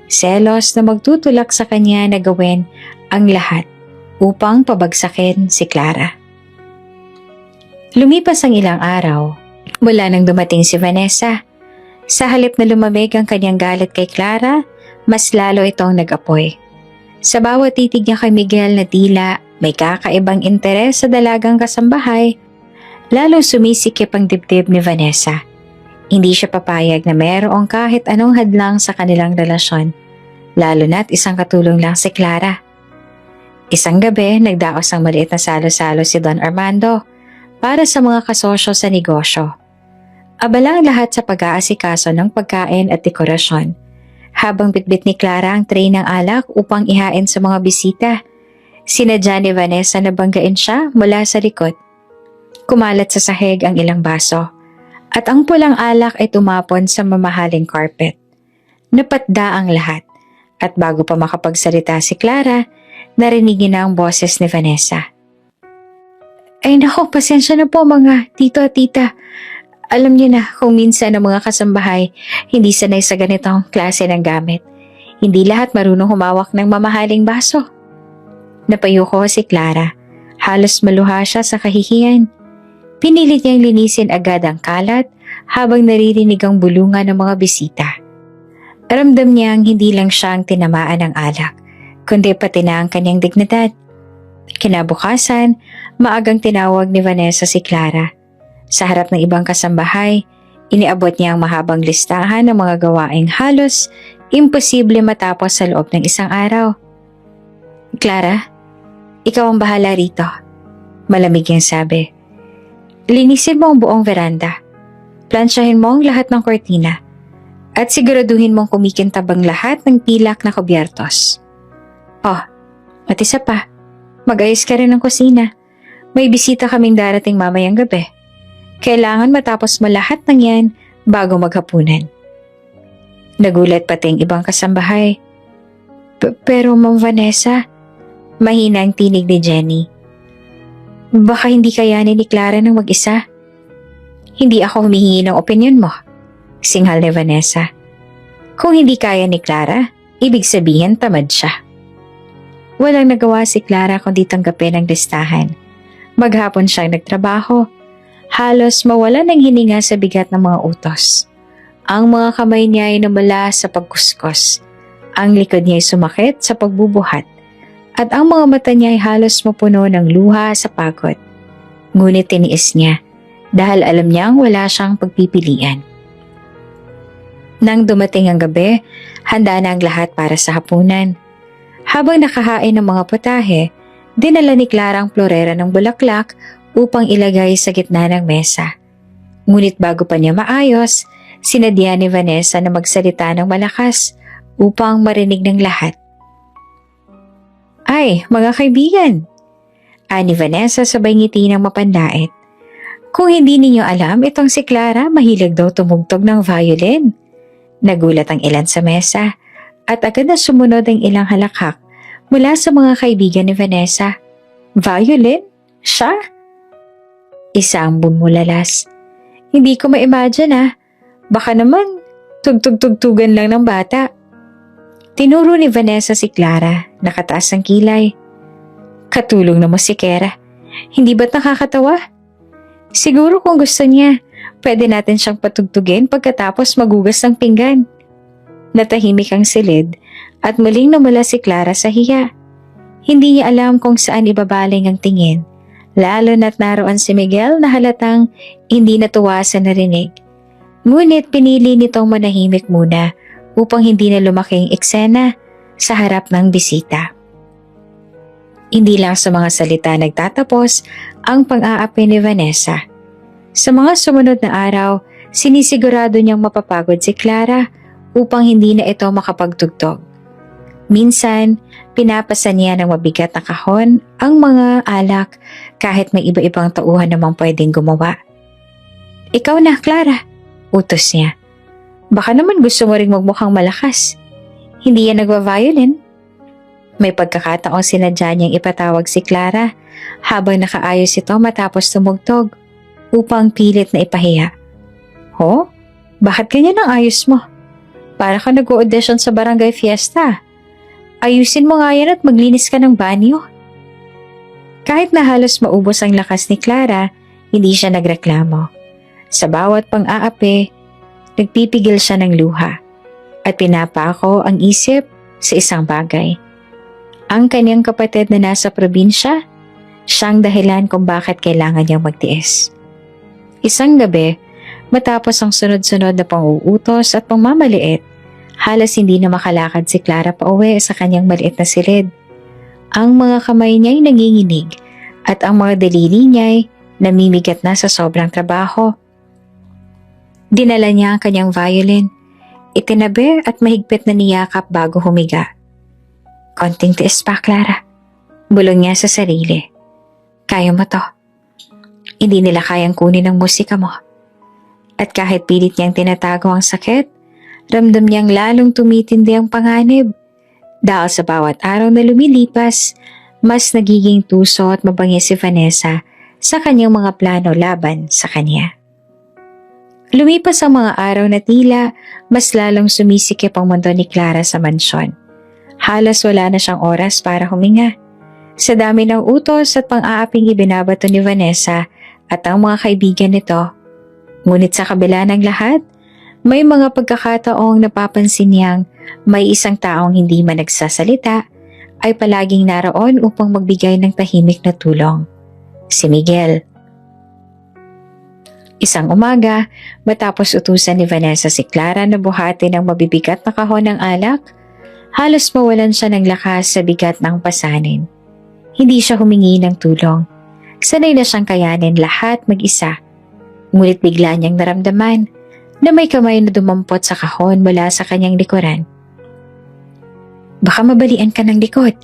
Selos na magtutulak sa kanya na gawin ang lahat upang pabagsakin si Clara. Lumipas ang ilang araw mula nang dumating si Vanessa. Sa halip na lumamig ang kanyang galit kay Clara, mas lalo itong nag-apoy. Sa bawat titig niya kay Miguel na tila may kakaibang interes sa dalagang kasambahay, lalo sumisikip ang dibdib ni Vanessa. Hindi siya papayag na mayroong kahit anong hadlang sa kanilang relasyon, lalo na't isang katulong lang si Clara. Isang gabi, nagdaos ang maliit na salo-salo si Don Armando para sa mga kasosyo sa negosyo. Abala ang lahat sa pag-aasikaso ng pagkain at dekorasyon, habang bitbit ni Clara ang tray ng alak upang ihain sa mga bisita. Sinadya ni Vanessa na banggain siya mula sa likod. Kumalat sa sahig ang ilang baso, at ang pulang alak ay tumapon sa mamahaling carpet. Napatda ang lahat, at bago pa makapagsalita si Clara, narinig niya na ang boses ni Vanessa. Ay nako, pasensya na po mga tito at tita. Alam niyo na kung minsan ang mga kasambahay hindi sanay sa ganitong klase ng gamit. Hindi lahat marunong humawak ng mamahaling baso. Napayuko si Clara. Halos maluha siya sa kahihiyan. Pinilit niyang linisin agad ang kalat habang naririnig ang bulungan ng mga bisita. Ramdam niyang hindi lang siya ang tinamaan ng alak, kundi pati na ang kanyang dignidad. Kinabukasan, maagang tinawag ni Vanessa si Clara. Sa harap ng ibang kasambahay, iniabot niya ang mahabang listahan ng mga gawaing halos imposible matapos sa loob ng isang araw. Clara, ikaw ang bahala rito. Malamig niyang sabi. Linisin mo ang buong veranda. Plansyahin mo ang lahat ng kortina. At siguraduhin mong kumikintab ang lahat ng pilak na kubyertos. Oh, at isa pa. Mag-ayos ka rin ng kusina. May bisita kaming darating mamayang gabi. Kailangan matapos mo lahat ng yan bago maghapunan. Nagulat pati ang ibang kasambahay. Pero Ma'am Vanessa, mahina ang tinig ni Jenny. Baka hindi kayanin ni Clara ng mag-isa. Hindi ako humihingi ng opinyon mo, singhal ni Vanessa. Kung hindi kaya ni Clara, ibig sabihin tamad siya. Walang nagawa si Clara kundi tanggapin ang listahan. Maghapon siyang nagtrabaho. Halos mawala ng hininga sa bigat ng mga utos. Ang mga kamay niya ay namula sa pagkuskos. Ang likod niya ay sumakit sa pagbubuhat. At ang mga mata niya ay halos mapuno ng luha sa pagod. Ngunit tiniis niya dahil alam niyang wala siyang pagpipilian. Nang dumating ang gabi, handa na ang lahat para sa hapunan. Habang nakahain ng mga putahe, dinala ni Clara ang florera ng bulaklak upang ilagay sa gitna ng mesa. Ngunit bago pa niya maayos, sinadya ni Vanessa na magsalita ng malakas upang marinig ng lahat. Ay, mga kaibigan! Ani Vanessa sabay ngiti ng mapanlait. Kung hindi ninyo alam, itong si Clara mahilig daw tumugtog ng violin. Nagulat ang ilan sa mesa at agad na sumunod ang ilang halakhak mula sa mga kaibigan ni Vanessa. Violin? Siya? Isa ang bumulalas. Hindi ko ma-imagine Baka naman tugtog-tugtugan lang ng bata. Tinuro ni Vanessa si Clara, nakataas ang kilay. Katulong na musikera. Hindi ba't nakakatawa? Siguro kung gusto niya, pwede natin siyang patugtugin pagkatapos magugas ng pinggan. Natahimik ang silid at muling namula si Clara sa hiya. Hindi niya alam kung saan ibabaling ang tingin. Lalo na't naroon si Miguel na halatang hindi natuwa sa narinig. Ngunit pinili nitong manahimik muna upang hindi na lumaking eksena sa harap ng bisita. Hindi lang sa mga salita nagtatapos ang pang-aapi ni Vanessa. Sa mga sumunod na araw, sinisigurado niyang mapapagod si Clara upang hindi na ito makapagtugtog. Minsan, pinapasa niya ng mabigat na kahon ang mga alak kahit may iba-ibang tauhan namang pwedeng gumawa. Ikaw na, Clara, utos niya. Baka naman gusto mo ring magmukhang malakas. Hindi yan nagwa-violin. May pagkakataong sinadya niyang ipatawag si Clara habang nakaayos ito matapos tumugtog upang pilit na ipahiya. Ho? Bakit ganyan ang ayos mo? Para ka nag-audition sa barangay fiesta. Ayusin mo nga yan at maglinis ka ng banyo. Kahit na halos maubos ang lakas ni Clara, hindi siya nagreklamo. Sa bawat pang-aapi, nagpipigil siya ng luha at pinapako ang isip sa isang bagay. Ang kanyang kapatid na nasa probinsya, siyang dahilan kung bakit kailangan niyang magtiis. Isang gabi, matapos ang sunod-sunod na pang-uutos at pangmamaliit, halos hindi na makalakad si Clara pauwi sa kanyang maliit na silid. Ang mga kamay niya'y nanginginig at ang mga daliri niya'y namimigat na sa sobrang trabaho. Dinala niya ang kanyang violin, itinabi at mahigpit na niyakap bago humiga. Konting tiis pa, Clara. Bulong niya sa sarili. Kaya mo to. Hindi nila kayang kunin ang musika mo. At kahit pilit niyang tinatago ang sakit, ramdam niyang lalong tumitindi ang panganib. Dahil sa bawat araw na lumilipas, mas nagiging tuso at mabangis si Vanessa sa kanyang mga plano laban sa kanya. Lumipas ang mga araw na tila, mas lalong sumisikip ang mundo ni Clara sa mansyon. Halos wala na siyang oras para huminga. Sa dami ng utos at pang-aaping ibinabato ni Vanessa at ang mga kaibigan nito, ngunit sa kabila ng lahat, may mga pagkakataong napapansin niyang may isang taong hindi man nagsasalita ay palaging naroon upang magbigay ng tahimik na tulong. Si Miguel. Isang umaga, matapos utusan ni Vanessa si Clara na buhati ng mabibigat na kahon ng alak, halos mawalan siya ng lakas sa bigat ng pasanin. Hindi siya humingi ng tulong. Sanay na siyang kayanin lahat mag-isa. Ngunit bigla niyang naramdaman na may kamay na dumampot sa kahon mula sa kanyang likuran. Baka mabalian ka ng likod.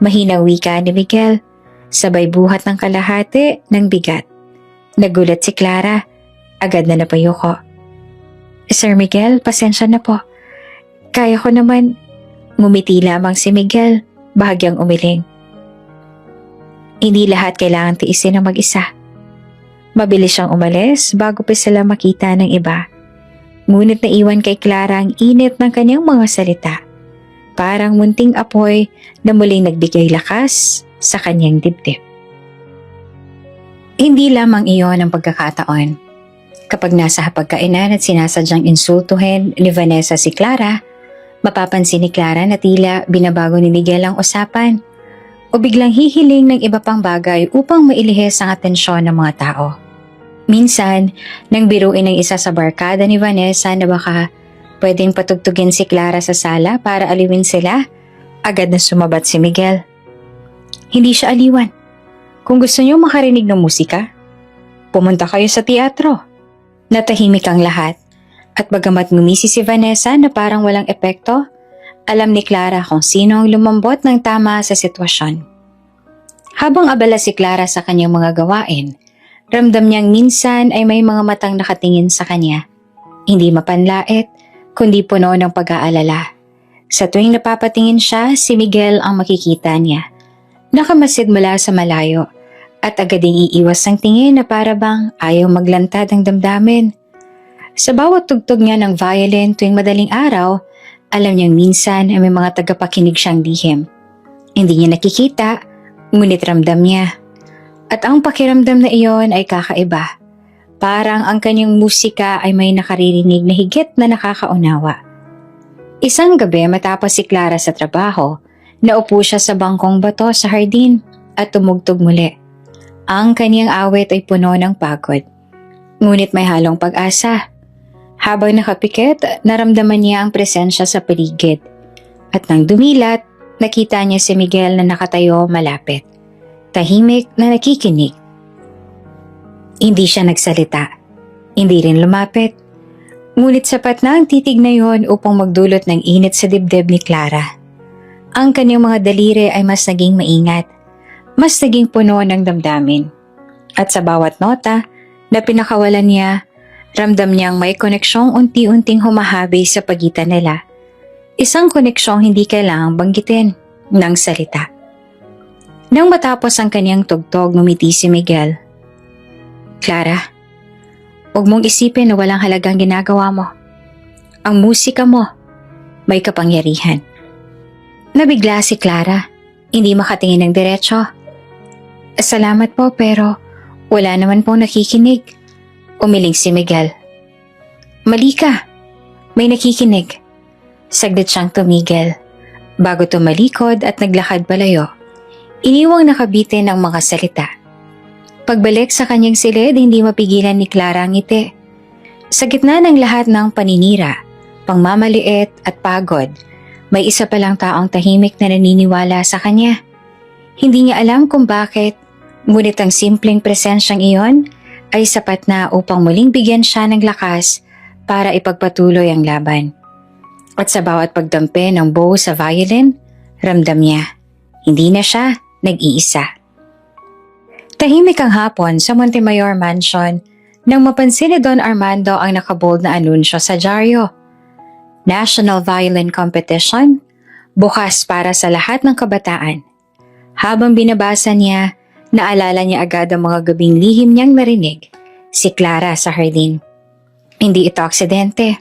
Mahinang wika ni Miguel, sabay buhat ng kalahati ng bigat. Nagulat si Clara, agad na napayuko. Sir Miguel, pasensya na po. Kaya ko naman. Ngumiti lamang si Miguel, bahagyang umiling. Hindi lahat kailangan tiisin ng mag-isa. Mabilis siyang umalis bago pa sila makita ng iba. Ngunit naiwan kay Clara ang init ng kanyang mga salita. Parang munting apoy na muling nagbigay lakas sa kanyang dibdib. Hindi lamang iyon ang pagkakataon. Kapag nasa hapagkainan at sinasadyang insultuhin ni Vanessa si Clara, mapapansin ni Clara na tila binabago ni Miguel ang usapan o biglang hihiling ng iba pang bagay upang mailihis ang atensyon ng mga tao. Minsan, nang biruin ng isa sa barkada ni Vanessa na baka pwedeng patugtugin si Clara sa sala para aliwin sila, agad na sumabat si Miguel. Hindi siya aliwan. Kung gusto niyo makarinig ng musika, pumunta kayo sa teatro. Natahimik ang lahat at bagamat ngumisi si Vanessa na parang walang epekto, alam ni Clara kung sino ang lumambot ng tama sa sitwasyon. Habang abala si Clara sa kanyang mga gawain, ramdam niyang minsan ay may mga matang nakatingin sa kanya. Hindi mapanlait, kundi puno ng pag-aalala. Sa tuwing napapatingin siya, si Miguel ang makikita niya. Nakamasid mula sa malayo at agad ding iiwas ang tingin na para bang ayaw maglantad ang damdamin. Sa bawat tugtog niya ng violin tuwing madaling araw, alam niyang minsan ay may mga tagapakinig siyang lihim. Hindi niya nakikita, ngunit ramdam niya. At ang pakiramdam na iyon ay kakaiba. Parang ang kanyang musika ay may nakaririnig na higit na nakakaunawa. Isang gabi matapos si Clara sa trabaho, naupo siya sa bangkong bato sa hardin at tumugtog muli. Ang kaniyang awit ay puno ng pagod. Ngunit may halong pag-asa. Habang nakapikit, naramdaman niya ang presensya sa paligid. At nang dumilat, nakita niya si Miguel na nakatayo malapit. Tahimik na nakikinig. Hindi siya nagsalita. Hindi rin lumapit. Ngunit sapat na ang titig na yon upang magdulot ng init sa dibdib ni Clara. Ang kanyang mga daliri ay mas naging maingat, mas naging puno ng damdamin. At sa bawat nota na pinakawalan niya, ramdam niyang may koneksyong unti-unting humahabi sa pagitan nila. Isang koneksyong hindi kailangang banggitin ng salita. Nang matapos ang kanyang tugtog, ngumiti si Miguel. Clara, huwag mong isipin na walang halagang ginagawa mo. Ang musika mo, may kapangyarihan. Nabigla si Clara, hindi makatingin ng diretso. Salamat po pero wala naman pong nakikinig. Umiling si Miguel. Mali ka, may nakikinig. Saglit siyang tumigil. Bago tumalikod at naglakad palayo, iniwang nakabitin ang mga salita. Pagbalik sa kanyang silid, hindi mapigilan ni Clara ang ngiti. Sa gitna ng lahat ng paninira, pangmamaliit at pagod, may isa palang taong tahimik na naniniwala sa kanya. Hindi niya alam kung bakit, ngunit ang simpleng presensyang iyon ay sapat na upang muling bigyan siya ng lakas para ipagpatuloy ang laban. At sa bawat pagdampi ng bow sa violin, ramdam niya, hindi na siya nag-iisa. Tahimik ang hapon sa Montemayor Mansion nang mapansin ni Don Armando ang nakabold na anunsyo sa dyaryo. National Violin Competition, bukas para sa lahat ng kabataan. Habang binabasa niya, naalala niya agad ang mga gabing lihim niyang narinig, si Clara sa hardin. Hindi ito aksidente.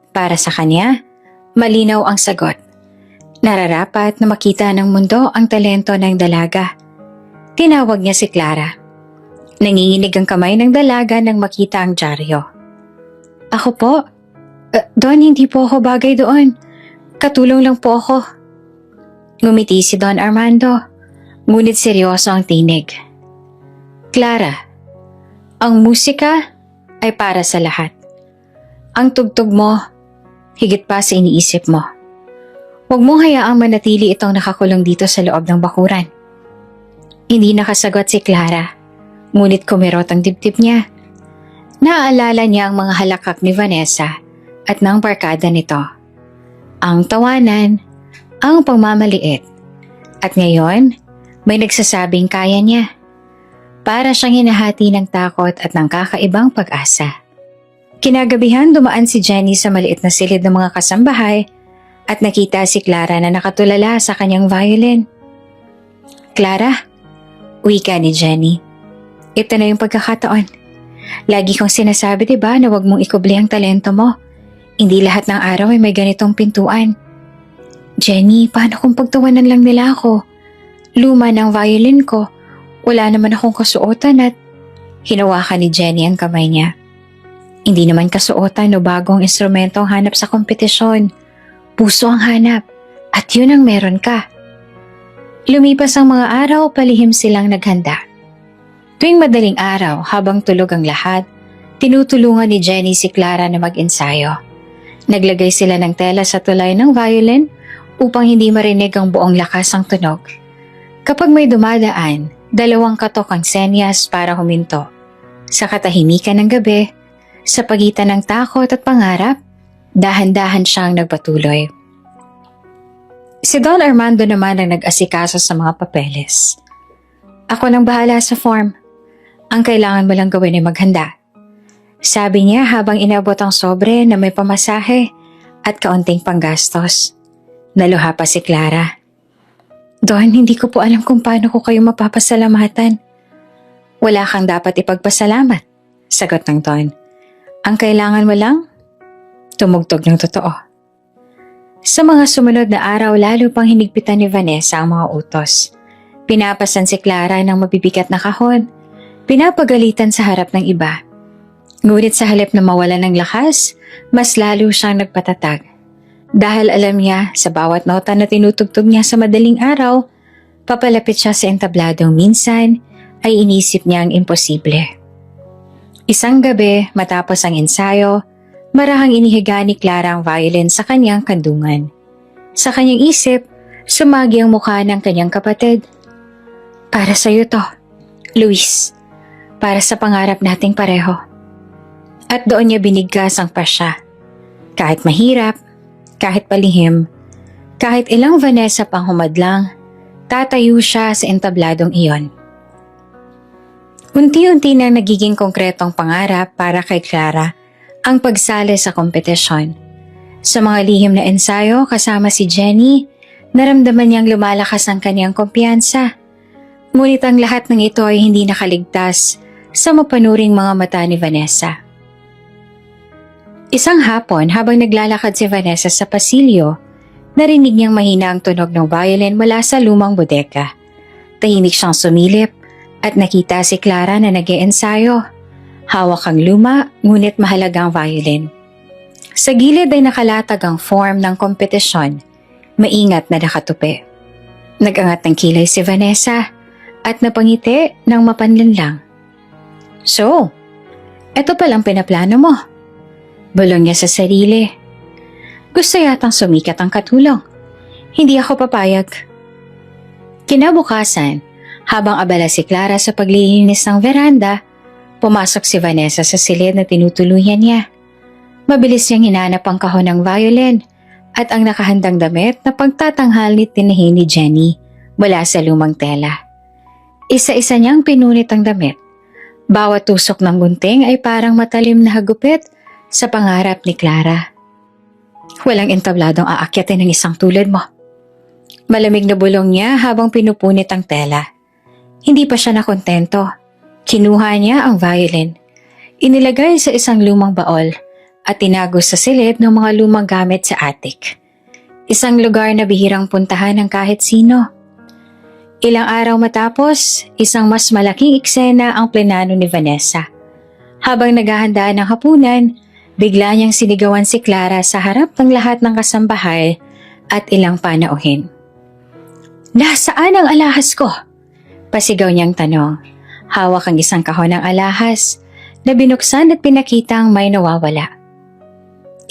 Para sa kanya, malinaw ang sagot. Nararapat na makita ng mundo ang talento ng dalaga. Tinawag niya si Clara. Nanginginig ang kamay ng dalaga nang makita ang dyaryo. Ako po? Don, hindi po ako bagay doon. Katulong lang po ako. Ngumiti si Don Armando, ngunit seryoso ang tinig. Clara, ang musika ay para sa lahat. Ang tugtog mo, higit pa sa iniisip mo. Huwag mong hayaang manatili itong nakakulong dito sa loob ng bakuran. Hindi nakasagot si Clara, ngunit kumirot ang dibdib niya. Naaalala niya ang mga halakak ni Vanessa at ng barkada nito. Ang tawanan, ang pagmamaliit. At ngayon, may nagsasabing kaya niya. Para siyang hinahati ng takot at ng kakaibang pag-asa. Kinagabihan dumaan si Jenny sa maliit na silid ng mga kasambahay at nakita si Clara na nakatulala sa kanyang violin. Clara, wika ni Jenny. Ito na yung pagkakataon. Lagi kong sinasabi diba na wag mong ikubli ang talento mo. Hindi lahat ng araw ay may ganitong pintuan. Jenny, paano kung pagtawanan lang nila ako? Luma ng violin ko. Wala naman akong kasuotan at hinawakan ni Jenny ang kamay niya. Hindi naman kasuotan o bagong instrumento ang hanap sa kompetisyon. Puso ang hanap at yun ang meron ka. Lumipas ang mga araw, palihim silang naghanda. Tuwing madaling araw, habang tulog ang lahat, tinutulungan ni Jenny si Clara na mag-ensayo. Naglagay sila ng tela sa tulay ng violin upang hindi marinig ang buong lakas ng tunog. Kapag may dumadaan, 2 katok ang senyas para huminto. Sa katahimikan ng gabi, sa pagitan ng takot at pangarap, dahan-dahan siyang nagpatuloy. Si Don Armando naman ang nag-asikaso sa mga papeles. Ako nang bahala sa form. Ang kailangan mo lang gawin ay maghanda. Sabi niya habang inabot ang sobre na may pamasahe at kaunting panggastos. Naluha pa si Clara. Don, hindi ko po alam kung paano ko kayo mapapasalamatan. Wala kang dapat ipagpasalamat, sagot ng Don. Ang kailangan mo lang, tumugtog ng totoo. Sa mga sumunod na araw, lalo pang hinigpitan ni Vanessa ang mga utos. Pinapasan si Clara ng mabibigat na kahon. Pinapagalitan sa harap ng iba. Ngunit sa halip na mawalan ng lakas, mas lalo siyang nagpatatag. Dahil alam niya sa bawat nota na tinutugtog niya sa madaling araw, papalapit siya sa entabladong minsan ay inisip niya ang imposible. Isang gabi matapos ang ensayo, marahang inihiga ni Clara ang violin sa kanyang kandungan. Sa kanyang isip, sumagi ang mukha ng kanyang kapatid. Para sa iyo to, Luis. Para sa pangarap nating pareho. At doon niya binigkas ang pasya. Kahit mahirap, kahit palihim, Kahit ilang Vanessa pang humadlang, tatayo siya sa entabladong iyon. Unti-unti nang nagiging konkretong pangarap para kay Clara ang pagsali sa kompetisyon. Sa mga lihim na ensayo kasama si Jenny, naramdaman niyang lumalakas ang kanyang kumpiyansa. Ngunit ang lahat ng ito ay hindi nakaligtas sa mapanuring mga mata ni Vanessa. Isang hapon habang naglalakad si Vanessa sa pasilyo, narinig niyang mahina ang tunog ng violin mula sa lumang bodega. Tahimik siyang sumilip at nakita si Clara na nag-iensayo. Hawak ang luma ngunit mahalagang violin. Sa gilid ay nakalatag ang form ng kompetisyon, maingat na nakatupi. Nag-angat ng kilay si Vanessa at napangiti ng mapanlinlang. So, eto palang pinaplano mo. Bulong niya sa sarili. Gusto yatang sumikat ang katulong. Hindi ako papayag. Kinabukasan, habang abala si Clara sa paglilinis ng veranda, pumasok si Vanessa sa silid na tinutuluyan niya. Mabilis niyang hinanap ang kahon ng violin at ang nakahandang damit na pagtatanghal ni tinahin ni Jenny mula sa lumang tela. Isa-isa niyang pinunit ang damit. Bawat tusok ng gunting ay parang matalim na hagupit sa pangarap ni Clara. Walang entabladong aakyatin ng isang tulad mo. Malamig na bulong niya habang pinupunit ang tela. Hindi pa siya nakontento. Kinuha niya ang violin. Inilagay sa isang lumang baol at tinago sa silid ng mga lumang gamit sa attic. Isang lugar na bihirang puntahan ng kahit sino. Ilang araw matapos, isang mas malaking eksena ang plenano ni Vanessa. Habang naghahandaan ng hapunan, bigla niyang sinigawan si Clara sa harap ng lahat ng kasambahay at ilang panauhin. Nasaan ang alahas ko? Pasigaw niyang tanong. Hawak ang isang kahon ng alahas na binuksan at pinakitang may nawawala.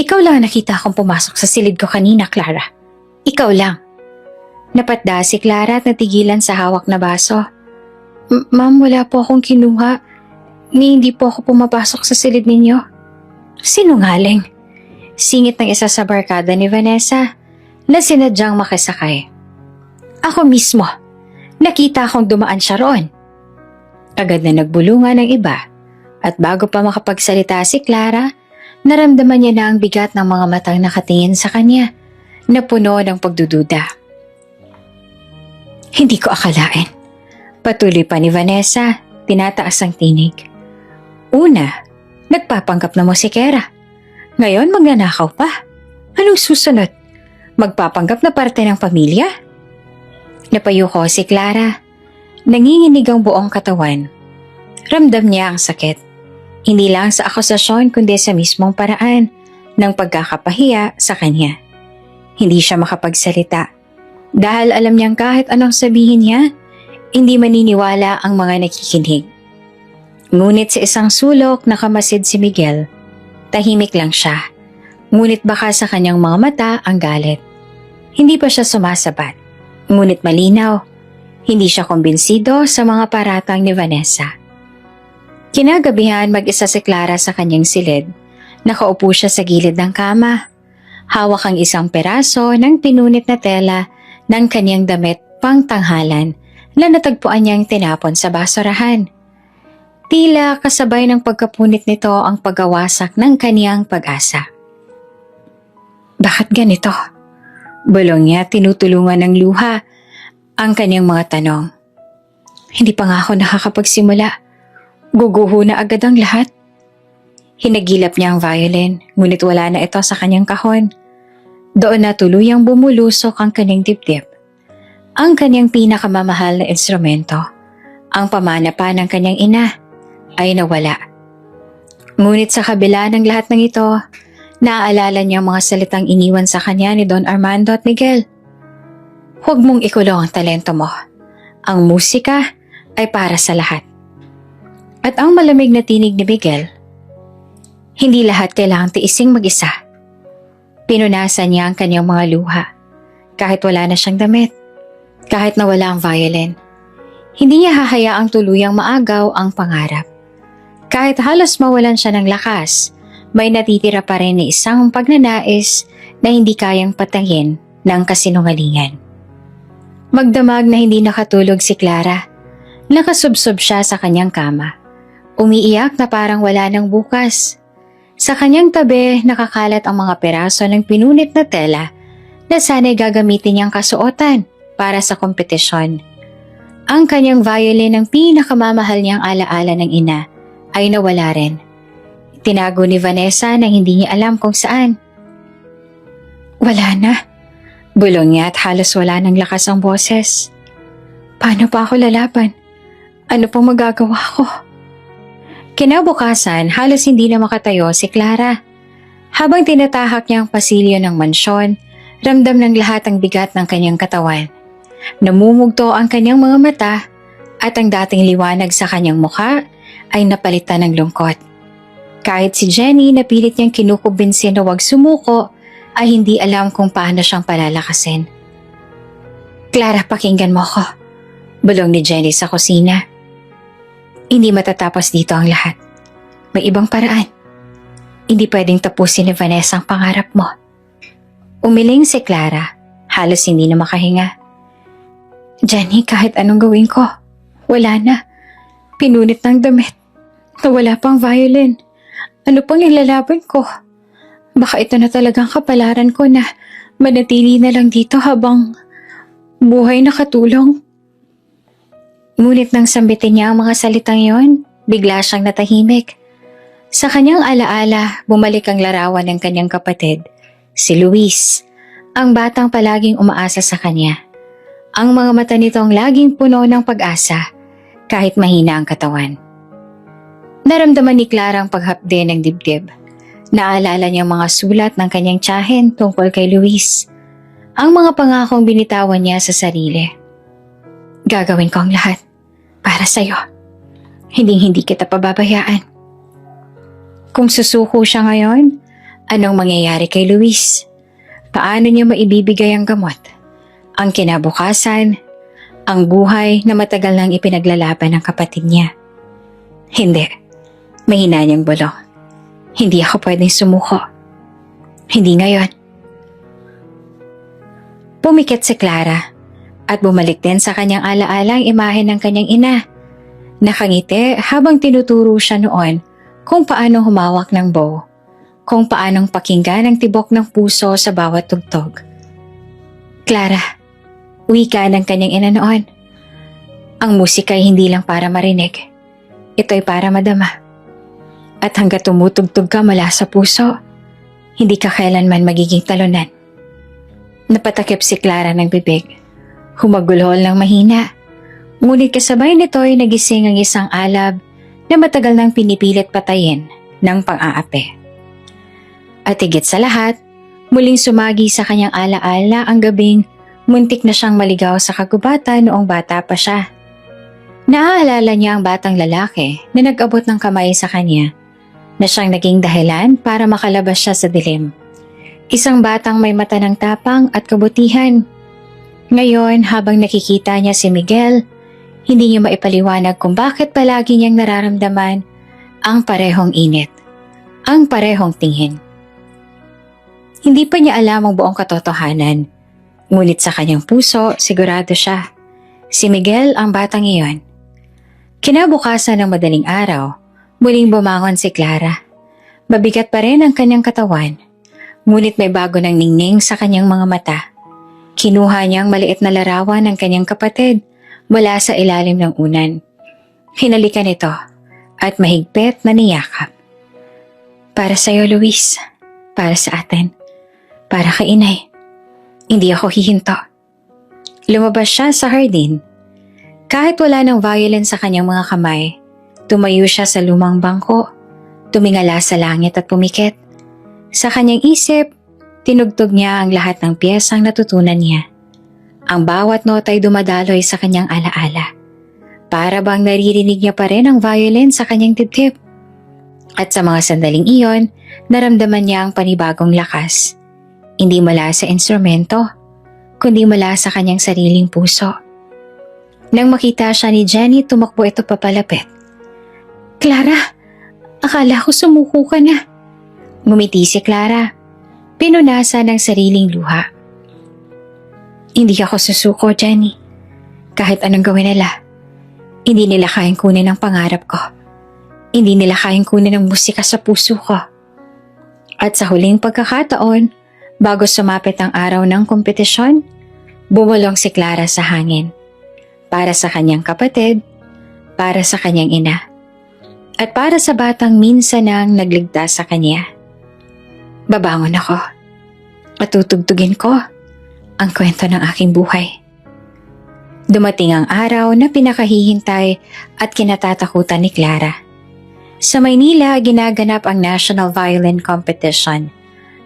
Ikaw lang nakita akong pumasok sa silid ko kanina, Clara. Ikaw lang. Napatda si Clara at natigilan sa hawak na baso. Ma'am, wala po akong kinuha. Hindi po ako pumapasok sa silid ninyo. Sinungaling. Singit ng isa sa barkada ni Vanessa na sinadyang makisakay. Ako mismo. Nakita akong dumaan siya roon. Agad na nagbulungan ng iba at bago pa makapagsalita si Clara, naramdaman niya na ang bigat ng mga matang nakatingin sa kanya na puno ng pagdududa. Hindi ko akalain. Patuloy pa ni Vanessa, tinataas ang tinig. Una, nagpapanggap na mo si Kera. Ngayon magnanakaw pa. Anong susunod? Magpapanggap na parte ng pamilya? Napayuko si Clara. Nanginginig ang buong katawan. Ramdam niya ang sakit. Hindi lang sa akusasyon kundi sa mismong paraan ng pagkakapahiya sa kanya. Hindi siya makapagsalita. Dahil alam niyang kahit anong sabihin niya, hindi maniniwala ang mga nakikinig. Ngunit sa isang sulok nakamasid si Miguel. Tahimik lang siya. Ngunit baka sa kanyang mga mata ang galit. Hindi pa siya sumasabat. Ngunit malinaw, hindi siya kumbinsido sa mga paratang ni Vanessa. Kinagabihan mag-isa si Clara sa kanyang silid. Nakaupo siya sa gilid ng kama. Hawak ang isang peraso ng pinunit na tela ng kanyang damit pang tanghalan na natagpuan niyang tinapon sa basurahan. Tila kasabay ng pagkapunit nito ang paggawasak ng kaniyang pag-asa. Bakit ganito? Bulong niya tinutulungan ng luha ang kaniyang mga tanong. Hindi pa nga ako nakakapagsimula. Guguho na agad ang lahat. Hinagilap niya ang violin, ngunit wala na ito sa kanyang kahon. Doon na tuluyang bumulusok ang kanyang dibdib. Ang kanyang pinakamamahal na instrumento, ang pamana pa ng kanyang ina, ay nawala. Ngunit sa kabila ng lahat ng ito, naaalala niya ang mga salitang iniwan sa kanya ni Don Armando at Miguel. Huwag mong ikulong ang talento mo. Ang musika ay para sa lahat. At ang malamig na tinig ni Miguel, hindi lahat kailangang tiising mag-isa. Pinunasan niya ang kanyang mga luha. Kahit wala na siyang damit. Kahit nawala ang violin. Hindi niya hahayaang tuluyang maagaw ang pangarap. Kahit halos mawalan siya ng lakas, may natitira pa rin na isang pagnanais na hindi kayang patayin ng kasinungalingan. Magdamag na hindi nakatulog si Clara. Nakasubsob siya sa kanyang kama. Umiiyak na parang wala nang bukas. Sa kanyang tabi, nakakalat ang mga peraso ng pinunit na tela na sana'y gagamitin niyang kasuotan para sa kompetisyon. Ang kanyang violin ng pinakamamahal niyang alaala ng ina ay nawala rin. Tinago ni Vanessa nang hindi niya alam kung saan. Wala na. Bulong niya at halos wala ng lakas ang boses. Paano pa ako lalaban? Ano pang magagawa ko? Kinabukasan, halos hindi na makatayo si Clara. Habang tinatahak niya ang pasilyo ng mansyon, ramdam ng lahat ang bigat ng kanyang katawan. Namumugto ang kanyang mga mata at ang dating liwanag sa kanyang mukha ay napalitan ng lungkot. Kahit si Jenny na pilit niyang kinukumbinsin na huwag sumuko, ay hindi alam kung paano siyang palalakasin. Clara, pakinggan mo ko, bulong ni Jenny sa kusina. Hindi matatapos dito ang lahat. May ibang paraan. Hindi pwedeng tapusin ni Vanessa ang pangarap mo. Umiling si Clara, halos hindi na makahinga. Jenny, kahit anong gawin ko, wala na. Pinunit ng damit. Nawala pang violin. Ano pang ilalaban ko? Baka ito na talagang kapalaran ko na manatili na lang dito habang buhay na katulong. Ngunit nang sambitin niya ang mga salitang yon, bigla siyang natahimik. Sa kanyang alaala, bumalik ang larawan ng kanyang kapatid, si Luis, ang batang palaging umaasa sa kanya. Ang mga mata nitong laging puno ng pag-asa, kahit mahina ang katawan. Naramdaman ni Clara ang paghapde ng dibdib. Naalala niya ang mga sulat ng kanyang tiyahin tungkol kay Luis. Ang mga pangakong binitawan niya sa sarili. Gagawin ko ang lahat para sa'yo. Hindi kita pababayaan. Kung susuko siya ngayon, anong mangyayari kay Luis? Paano niya maibibigay ang gamot? Ang kinabukasan, ang buhay na matagal nang ipinaglalaban ng kapatid niya. Hindi. Mahina niyang bulong. Hindi ako pwedeng sumuko. Hindi ngayon. Pumikit si Clara at bumalik din sa kanyang alaala ang imahe ng kanyang ina. Nakangiti habang tinuturo siya noon kung paano humawak ng bow, kung paanong pakinggan ang tibok ng puso sa bawat tugtog. Clara, wika ng kanyang ina noon. Ang musika ay hindi lang para marinig. Ito'y para madama. At hanggat tumutugtog ka mula sa puso, hindi ka kailanman magiging talunan. Napatakip si Clara ng bibig. Humagulhol ng mahina. Ngunit kasabay nito'y nagising ang isang alab na matagal nang pinipilit patayin ng pang-aapi. At higit sa lahat, muling sumagi sa kanyang alaala ang gabing muntik na siyang maligaw sa kagubatan noong bata pa siya. Naaalala niya ang batang lalaki na nag-abot ng kamay sa kanya, na siyang naging dahilan para makalabas siya sa dilim. Isang batang may mata ng tapang at kabutihan. Ngayon, habang nakikita niya si Miguel, hindi niya maipaliwanag kung bakit palagi niyang nararamdaman ang parehong init, ang parehong tingin. Hindi pa niya alam ang buong katotohanan, ngunit sa kanyang puso, sigurado siya. Si Miguel ang batang iyon. Kinabukasan ng madaling araw, muling bumangon si Clara. Mabigat pa rin ang kanyang katawan, ngunit may bago ng ningning sa kanyang mga mata. Kinuha niya ang maliit na larawan ng kanyang kapatid mula sa ilalim ng unan. Hinalikan ito at mahigpit na niyakap. Para sa'yo, Luis. Para sa atin. Para kay inay. Hindi ako hihinto. Lumabas siya sa hardin. Kahit wala ng violin sa kanyang mga kamay, tumayo siya sa lumang bangko, tumingala sa langit at pumikit. Sa kanyang isip, tinugtog niya ang lahat ng piyesang natutunan niya. Ang bawat nota ay dumadaloy sa kanyang alaala. Para bang naririnig niya pa rin ang violin sa kanyang dibdib. At sa mga sandaling iyon, naramdaman niya ang panibagong lakas. Hindi mula sa instrumento, kundi mula sa kanyang sariling puso. Nang makita siya ni Jenny, tumakbo ito papalapit. Clara, akala ko sumuko ka na. Ngumiti si Clara. Pinunasan ng sariling luha. Hindi ako susuko, Jenny. Kahit anong gawin nila. Hindi nila kayang kunin ang pangarap ko. Hindi nila kayang kunin ang musika sa puso ko. At sa huling pagkakataon, bago sumapit ang araw ng kompetisyon, bumulong si Clara sa hangin. Para sa kanyang kapatid, para sa kanyang ina, at para sa batang minsan nang nagligtas sa kanya. Babangon ako at tutugtugin ko ang kwento ng aking buhay. Dumating ang araw na pinakahihintay at kinatatakutan ni Clara. Sa Maynila, ginaganap ang National Violin Competition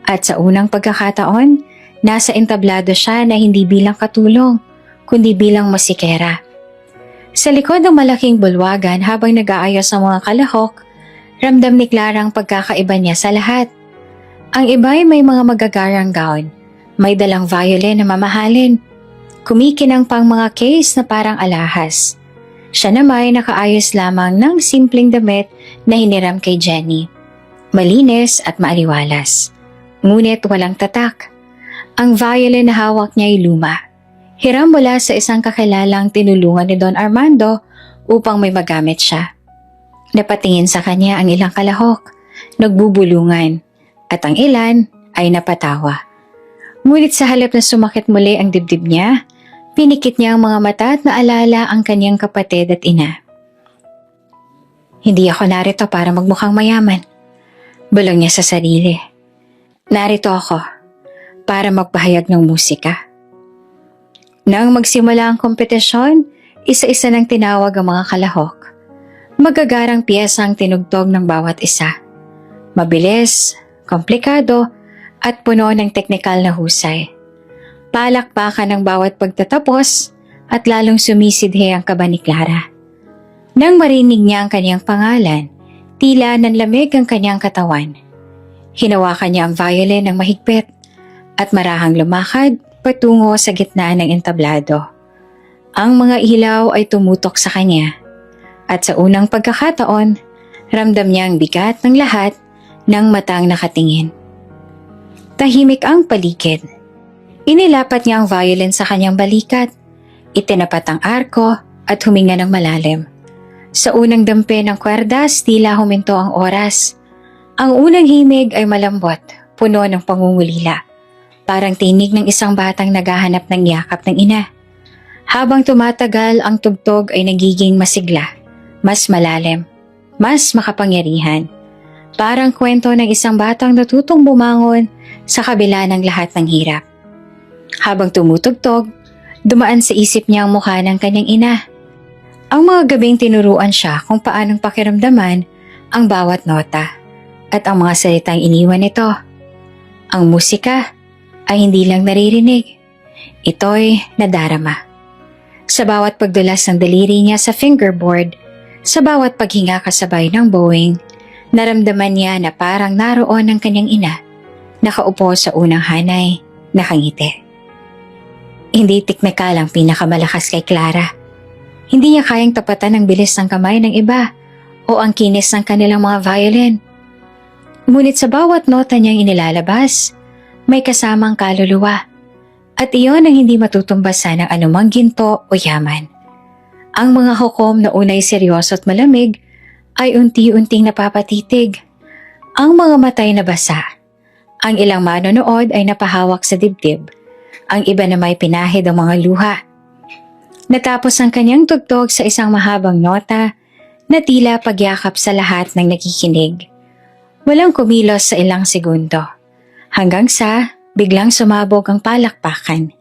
at sa unang pagkakataon, nasa entablado siya na hindi bilang katulong, kundi bilang musikera. Sa likod ng malaking bulwagan habang nag-aayos ang mga kalahok, ramdam ni Clara ang pagkakaiba niya sa lahat. Ang iba ay may mga magagarang gown, may dalang violin na mamahalin, kumikinang pang mga case na parang alahas. Siya naman nakaayos lamang ng simpleng damit na hiniram kay Jenny. Malinis at maaliwalas, ngunit walang tatak. Ang violin na hawak niya ay luma. Hiram mula sa isang kakilalang tinulungan ni Don Armando upang may magamit siya. Napatingin sa kanya ang ilang kalahok, nagbubulungan, at ang ilan ay napatawa. Ngunit sa halip na sumakit muli ang dibdib niya, pinikit niya ang mga mata at naalala ang kanyang kapatid at ina. Hindi ako narito para magmukhang mayaman, bulong niya sa sarili. Narito ako para magpahayag ng musika. Nang magsimula ang kompetisyon, isa-isa nang tinawag ang mga kalahok. Magagarang piyesa ang tinugtog ng bawat isa. Mabilis, komplikado, at puno ng teknikal na husay. Palakpakan ng bawat pagtatapos at lalong sumisidhi ang kaba ni Clara. Nang marinig niya ang kanyang pangalan, tila nanlamig ang kanyang katawan. Hinawakan niya ang violin ng mahigpit at marahang lumakad patungo sa gitna ng entablado. Ang mga ilaw ay tumutok sa kanya at sa unang pagkakataon, ramdam niya ang bigat ng lahat ng matang nakatingin. Tahimik ang paligid. Inilapat niya ang violin sa kanyang balikat, itinapat ang arko at huminga ng malalim. Sa unang dampi ng kwerdas, tila huminto ang oras. Ang unang himig ay malambot, puno ng pangungulila. Parang tinig ng isang batang naghahanap ng yakap ng ina. Habang tumatagal, ang tugtog ay nagiging masigla, mas malalim, mas makapangyarihan. Parang kwento ng isang batang natutong bumangon sa kabila ng lahat ng hirap. Habang tumutugtog, dumaan sa isip niya ang mukha ng kanyang ina. Ang mga gabing tinuruan siya kung paanong pakiramdaman ang bawat nota at ang mga salitang iniwan nito. Ang musika ay hindi lang naririnig, ito'y nadarama. Sa bawat pagdulas ng daliri niya sa fingerboard, sa bawat paghinga kasabay ng bowing, naramdaman niya na parang naroon ang kanyang ina, nakaupo sa unang hanay, nakangiti. Hindi tikmekal ang pinakamalakas kay Clara. Hindi niya kayang tapatan ang bilis ng kamay ng iba o ang kinis ng kanilang mga violin. Ngunit sa bawat nota niyang inilalabas, may kasamang kaluluwa. At iyon ang hindi matutumbasan ng anumang ginto o yaman. Ang mga hukom na unay seryoso at malamig ay unti-unting napapatitig. Ang mga matay na basa. Ang ilang manonood ay napahawak sa dibdib. Ang iba na may pinahid ang mga luha. Natapos ang kanyang tugtog sa isang mahabang nota na tila pagyakap sa lahat ng nakikinig. Walang kumilos sa ilang segundo. Hanggang sa biglang sumabog ang palakpakan.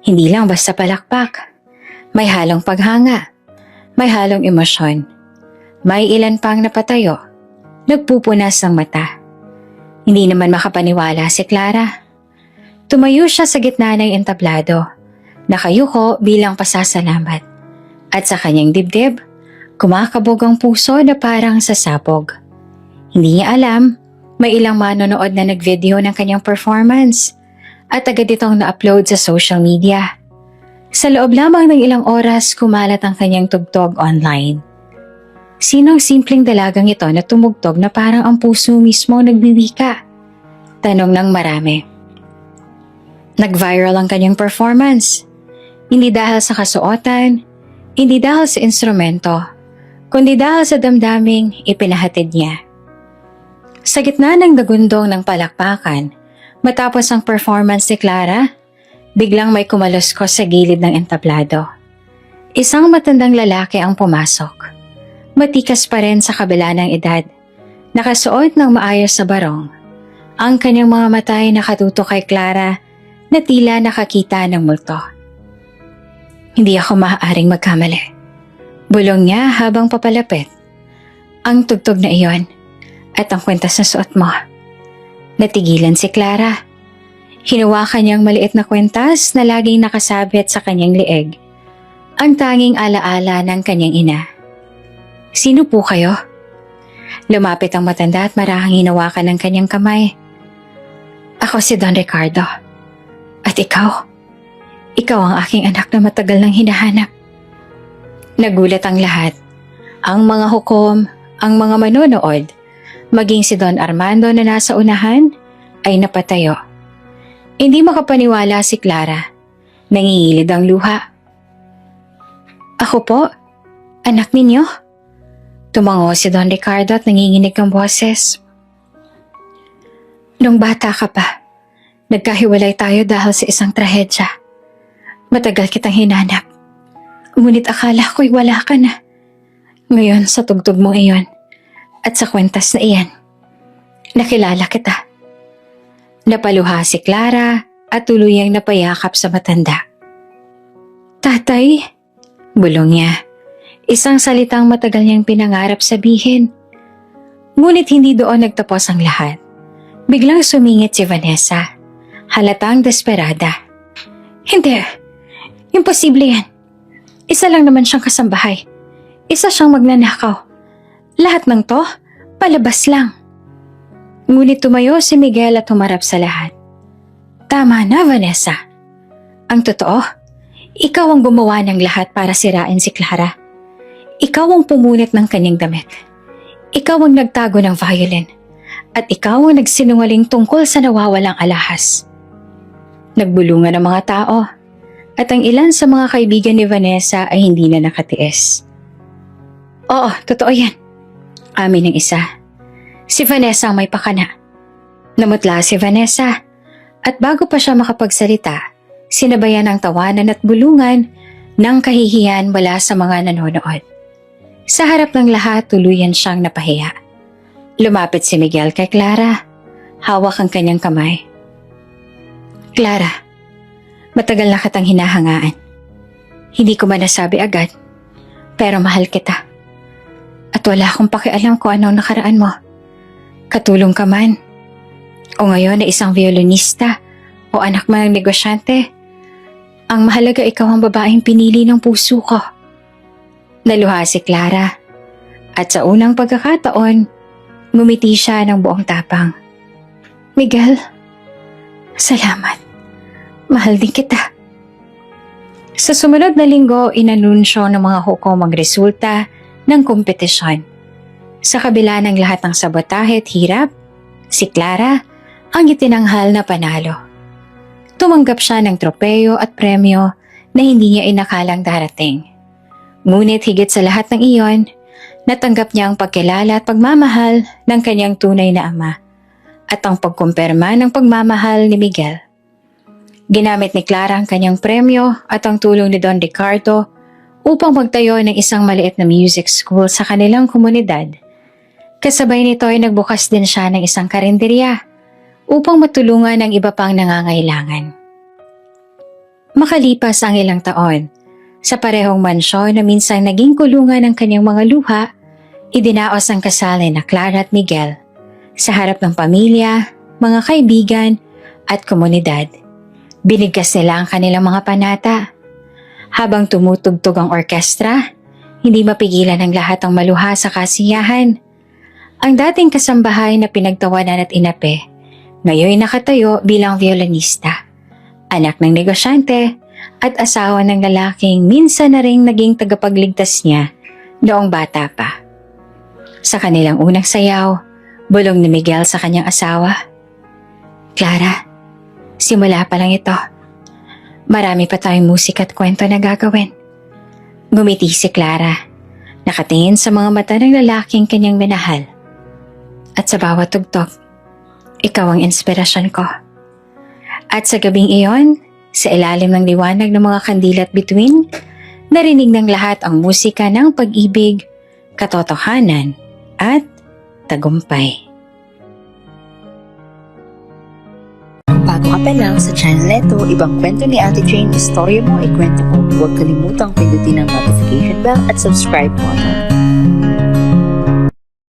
Hindi lang basta palakpak. May halong paghanga. May halong emosyon. May ilan pang napatayo. Nagpupunas ng mata. Hindi naman makapaniwala si Clara. Tumayo siya sa gitna ng entablado. Nakayuko bilang pasasalamat. At sa kanyang dibdib, kumakabog ang puso na parang sasabog. Hindi niya alam, may ilang manonood na nag-video ng kanyang performance at agad itong na-upload sa social media. Sa loob lamang ng ilang oras, kumalat ang kanyang tugtog online. Sino ang simpleng dalagang ito na tumugtog na parang ang puso mismo nagwiwika? Tanong ng marami. Nag-viral ang kanyang performance. Hindi dahil sa kasuotan, hindi dahil sa instrumento, kundi dahil sa damdaming ipinahatid niya. Sa gitna ng dagundong ng palakpakan, matapos ang performance ni Clara, biglang may kumaluskos sa gilid ng entablado. Isang matandang lalaki ang pumasok. Matikas pa rin sa kabila ng edad. Nakasuot ng maayos sa barong. Ang kanyang mga mata ay nakatutok kay Clara na tila nakakita ng multo. Hindi ako maaaring magkamali. Bulong niya habang papalapit. Ang tugtog na iyon at ang kwintas na suot mo. Natigilan si Clara. Hinawakan niyang maliit na kwintas na laging nakasabit sa kanyang leeg. Ang tanging alaala ng kanyang ina. Sino po kayo? Lumapit ang matanda at marahang hinawakan ng kanyang kamay. Ako si Don Ricardo. At ikaw? Ikaw ang aking anak na matagal nang hinahanap. Nagulat ang lahat. Ang mga hukom, ang mga manonood, maging si Don Armando na nasa unahan, ay napatayo. Hindi makapaniwala si Clara. Nangingilid ang luha. Ako po? Anak ninyo? Tumango si Don Ricardo at nanginginig ang boses. Nung bata ka pa, nagkahiwalay tayo dahil sa isang trahedya. Matagal kitang hinanap. Ngunit akala ko'y wala ka na. Ngayon sa tugtog mo iyon at sa kwentas na iyan, nakilala kita. Napaluha si Clara at tuluyang napayakap sa matanda. Tatay, bulong niya. Isang salitang matagal niyang pinangarap sabihin. Ngunit hindi doon nagtapos ang lahat. Biglang sumingit si Vanessa. Halatang desperada. Hindi. Imposible yan. Isa lang naman siyang kasambahay. Isa siyang magnanakaw. Lahat ng to, palabas lang. Ngunit tumayo si Miguel at humarap sa lahat. Tama na, Vanessa. Ang totoo, ikaw ang gumawa ng lahat para sirain si Clara. Ikaw ang pumunit ng kanyang damit. Ikaw ang nagtago ng violin. At ikaw ang nagsinungaling tungkol sa nawawalang alahas. Nagbulungan ang mga tao. At ang ilan sa mga kaibigan ni Vanessa ay hindi na nakatiis. Oo, totoo yan. Amin ang isa. Si Vanessa ang may pakana. Namutla si Vanessa. At bago pa siya makapagsalita, sinabayan ang tawanan at bulungan ng kahihiyan mula sa mga nanonood. Sa harap ng lahat, tuluyan siyang napahiya. Lumapit si Miguel kay Clara. Hawak ang kanyang kamay. Clara, matagal na kitang hinahangaan. Hindi ko man nasabi agad, pero mahal kita. At wala akong pakialam kung anong nakaraan mo. Katulong ka man, o ngayon na isang violinista, o anak man ng negosyante, ang mahalaga ikaw ang babaeng pinili ng puso ko. Naluha si Clara, at sa unang pagkakataon, ngumiti siya ng buong tapang. Miguel, salamat. Mahal din kita. Sa sumunod na linggo, inanunsyo ng mga hukom ang resulta ng kompetisyon. Sa kabila ng lahat ng sabotahe at hirap, si Clara ang itinanghal na panalo. Tumanggap siya ng tropeyo at premyo na hindi niya inakalang darating. Ngunit higit sa lahat ng iyon, natanggap niya ang pagkilala at pagmamahal ng kanyang tunay na ama at ang pagkumpirma ng pagmamahal ni Miguel. Ginamit ni Clara ang kanyang premyo at ang tulong ni Don Ricardo upang magtayo ng isang maliit na music school sa kanilang komunidad. Kasabay nito ay nagbukas din siya ng isang karinderya upang matulungan ang iba pang nangangailangan. Makalipas ang ilang taon, sa parehong mansyon na minsan naging kulungan ng kanyang mga luha, idinaos ang kasal na Clara at Miguel sa harap ng pamilya, mga kaibigan at komunidad. Binigkas nila ang kanilang mga panata. Habang tumutugtog ang orkestra, hindi mapigilan ng lahat ang maluha sa kasiyahan. Ang dating kasambahay na pinagtawanan at inape, ngayon nakatayo bilang violinista, anak ng negosyante at asawa ng lalaking minsan na ring naging tagapagligtas niya noong bata pa. Sa kanilang unang sayaw, bulong ni Miguel sa kanyang asawa, Clara, Simula pa lang ito. Marami pa tayong musika at kwento na gagawin. Ngumiti si Clara, nakatingin sa mga mata ng lalaking kanyang minahal. At sa bawat tugtog, ikaw ang inspirasyon ko. At sa gabing iyon, sa ilalim ng liwanag ng mga kandila at bituin, narinig ng lahat ang musika ng pag-ibig, katotohanan, at tagumpay. Bago ka pa lang sa channel neto, ibang kwento ni Ate Jane, istorya mo, ikwento ko. Huwag kalimutang pindutin ang notification bell at subscribe button.